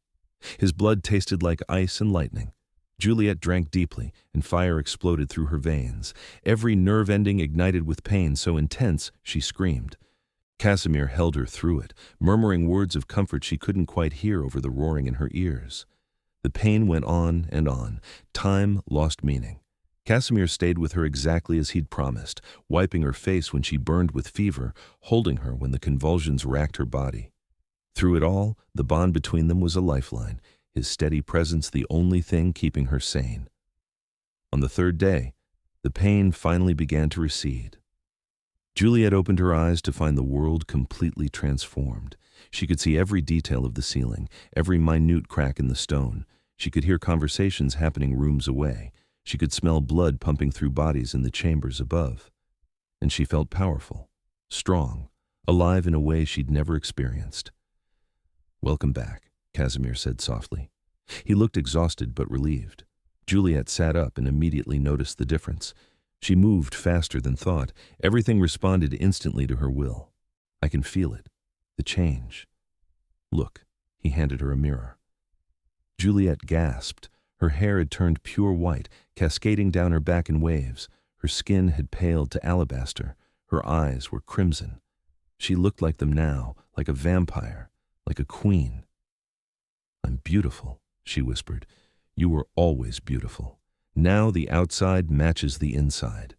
His blood tasted like ice and lightning. Juliet drank deeply, and fire exploded through her veins. Every nerve ending ignited with pain so intense she screamed. Casimir held her through it, murmuring words of comfort she couldn't quite hear over the roaring in her ears. The pain went on and on. Time lost meaning. Casimir stayed with her exactly as he'd promised, wiping her face when she burned with fever, holding her when the convulsions racked her body. Through it all, the bond between them was a lifeline, his steady presence the only thing keeping her sane. On the 3rd day, the pain finally began to recede. Juliet opened her eyes to find the world completely transformed. She could see every detail of the ceiling, every minute crack in the stone. She could hear conversations happening rooms away. She could smell blood pumping through bodies in the chambers above. And she felt powerful, strong, alive in a way she'd never experienced. Welcome back, Casimir said softly. He looked exhausted but relieved. Juliet sat up and immediately noticed the difference. She moved faster than thought. Everything responded instantly to her will. I can feel it. The change. Look, he handed her a mirror. Juliet gasped. Her hair had turned pure white, cascading down her back in waves. Her skin had paled to alabaster. Her eyes were crimson. She looked like them now, like a vampire, like a queen. I'm beautiful, she whispered. You were always beautiful. Now the outside matches the inside.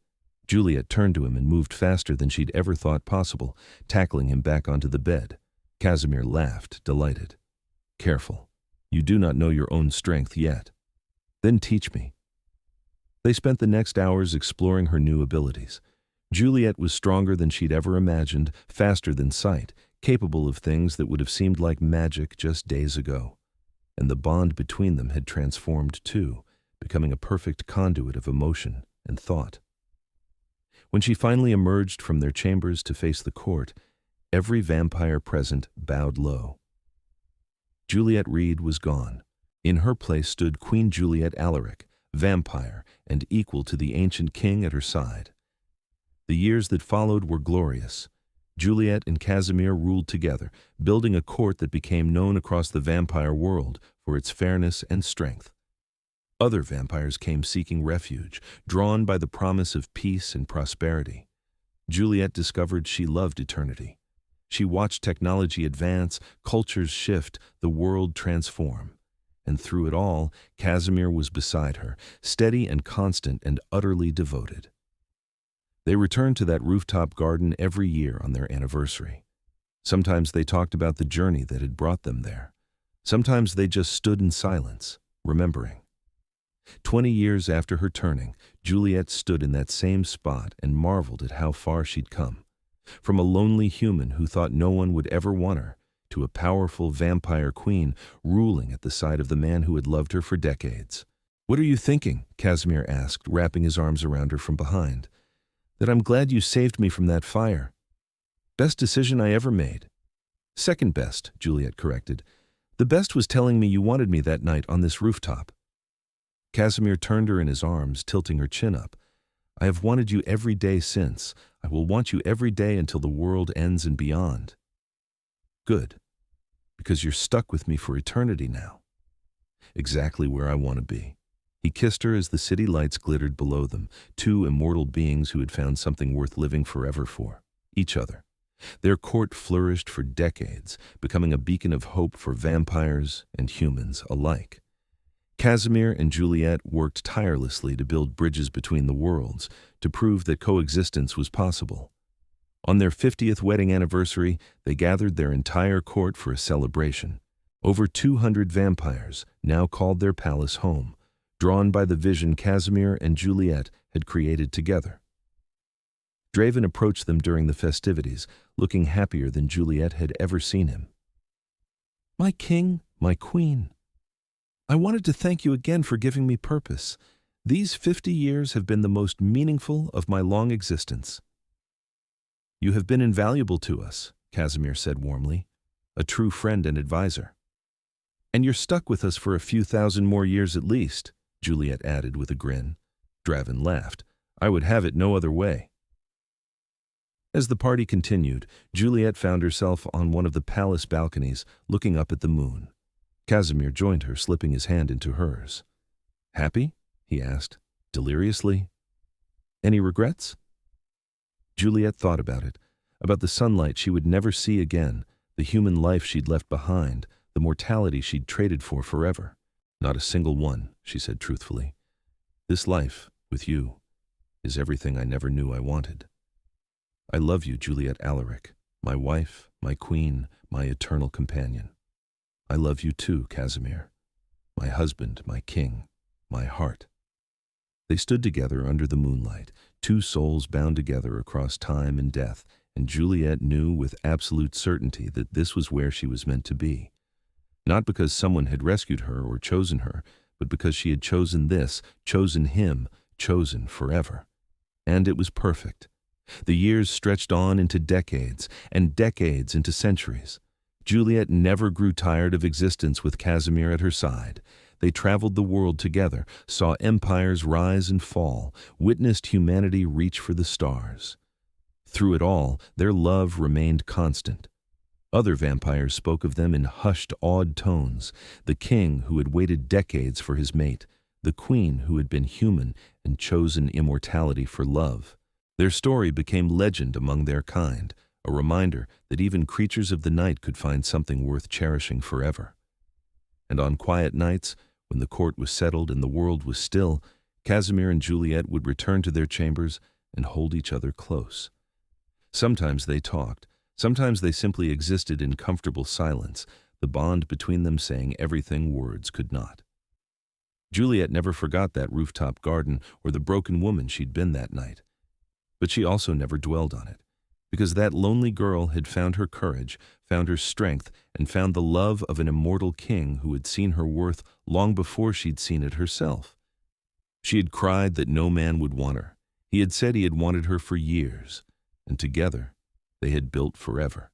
Juliet turned to him and moved faster than she'd ever thought possible, tackling him back onto the bed. Casimir laughed, delighted. Careful. You do not know your own strength yet. Then teach me. They spent the next hours exploring her new abilities. Juliet was stronger than she'd ever imagined, faster than sight, capable of things that would have seemed like magic just days ago. And the bond between them had transformed too, becoming a perfect conduit of emotion and thought. When she finally emerged from their chambers to face the court, every vampire present bowed low. Juliet Reed was gone. In her place stood Queen Juliet Alaric, vampire and equal to the ancient king at her side. The years that followed were glorious. Juliet and Casimir ruled together, building a court that became known across the vampire world for its fairness and strength. Other vampires came seeking refuge, drawn by the promise of peace and prosperity. Juliet discovered she loved eternity. She watched technology advance, cultures shift, the world transform. And through it all, Casimir was beside her, steady and constant and utterly devoted. They returned to that rooftop garden every year on their anniversary. Sometimes they talked about the journey that had brought them there. Sometimes they just stood in silence, remembering. 20 years after her turning, Juliet stood in that same spot and marveled at how far she'd come. From a lonely human who thought no one would ever want her, to a powerful vampire queen ruling at the side of the man who had loved her for decades. What are you thinking? Casimir asked, wrapping his arms around her from behind. That I'm glad you saved me from that fire. Best decision I ever made. Second best, Juliet corrected. The best was telling me you wanted me that night on this rooftop. Casimir turned her in his arms, tilting her chin up. I have wanted you every day since. I will want you every day until the world ends and beyond. Good, because you're stuck with me for eternity now. Exactly where I want to be. He kissed her as the city lights glittered below them, two immortal beings who had found something worth living forever for, each other. Their court flourished for decades, becoming a beacon of hope for vampires and humans alike. Casimir and Juliet worked tirelessly to build bridges between the worlds, to prove that coexistence was possible. On their 50th wedding anniversary, they gathered their entire court for a celebration. Over 200 vampires now called their palace home, drawn by the vision Casimir and Juliet had created together. Draven approached them during the festivities, looking happier than Juliet had ever seen him. My king, my queen. I wanted to thank you again for giving me purpose. These 50 years have been the most meaningful of my long existence. You have been invaluable to us, Casimir said warmly, a true friend and advisor. And you're stuck with us for a few thousand more years at least, Juliet added with a grin. Draven laughed. I would have it no other way. As the party continued, Juliet found herself on one of the palace balconies, looking up at the moon. Casimir joined her, slipping his hand into hers. Happy? He asked, deliriously. Any regrets? Juliet thought about the sunlight she would never see again, the human life she'd left behind, the mortality she'd traded for forever. Not a single one, she said truthfully. This life, with you, is everything I never knew I wanted. I love you, Juliet Alaric, my wife, my queen, my eternal companion. I love you too, Casimir, my husband, my king, my heart. They stood together under the moonlight, two souls bound together across time and death, and Juliet knew with absolute certainty that this was where she was meant to be. Not because someone had rescued her or chosen her, but because she had chosen this, chosen him, chosen forever. And it was perfect. The years stretched on into decades, and decades into centuries. Juliet never grew tired of existence with Casimir at her side. They traveled the world together, saw empires rise and fall, witnessed humanity reach for the stars. Through it all, their love remained constant. Other vampires spoke of them in hushed, awed tones, the king who had waited decades for his mate, the queen who had been human and chosen immortality for love. Their story became legend among their kind, a reminder that even creatures of the night could find something worth cherishing forever. And on quiet nights, when the court was settled and the world was still, Casimir and Juliet would return to their chambers and hold each other close. Sometimes they talked, sometimes they simply existed in comfortable silence, the bond between them saying everything words could not. Juliet never forgot that rooftop garden or the broken woman she'd been that night. But she also never dwelled on it, because that lonely girl had found her courage, found her strength, and found the love of an immortal king who had seen her worth long before she'd seen it herself. She had cried that no man would want her. He had said he had wanted her for years, and together they had built forever.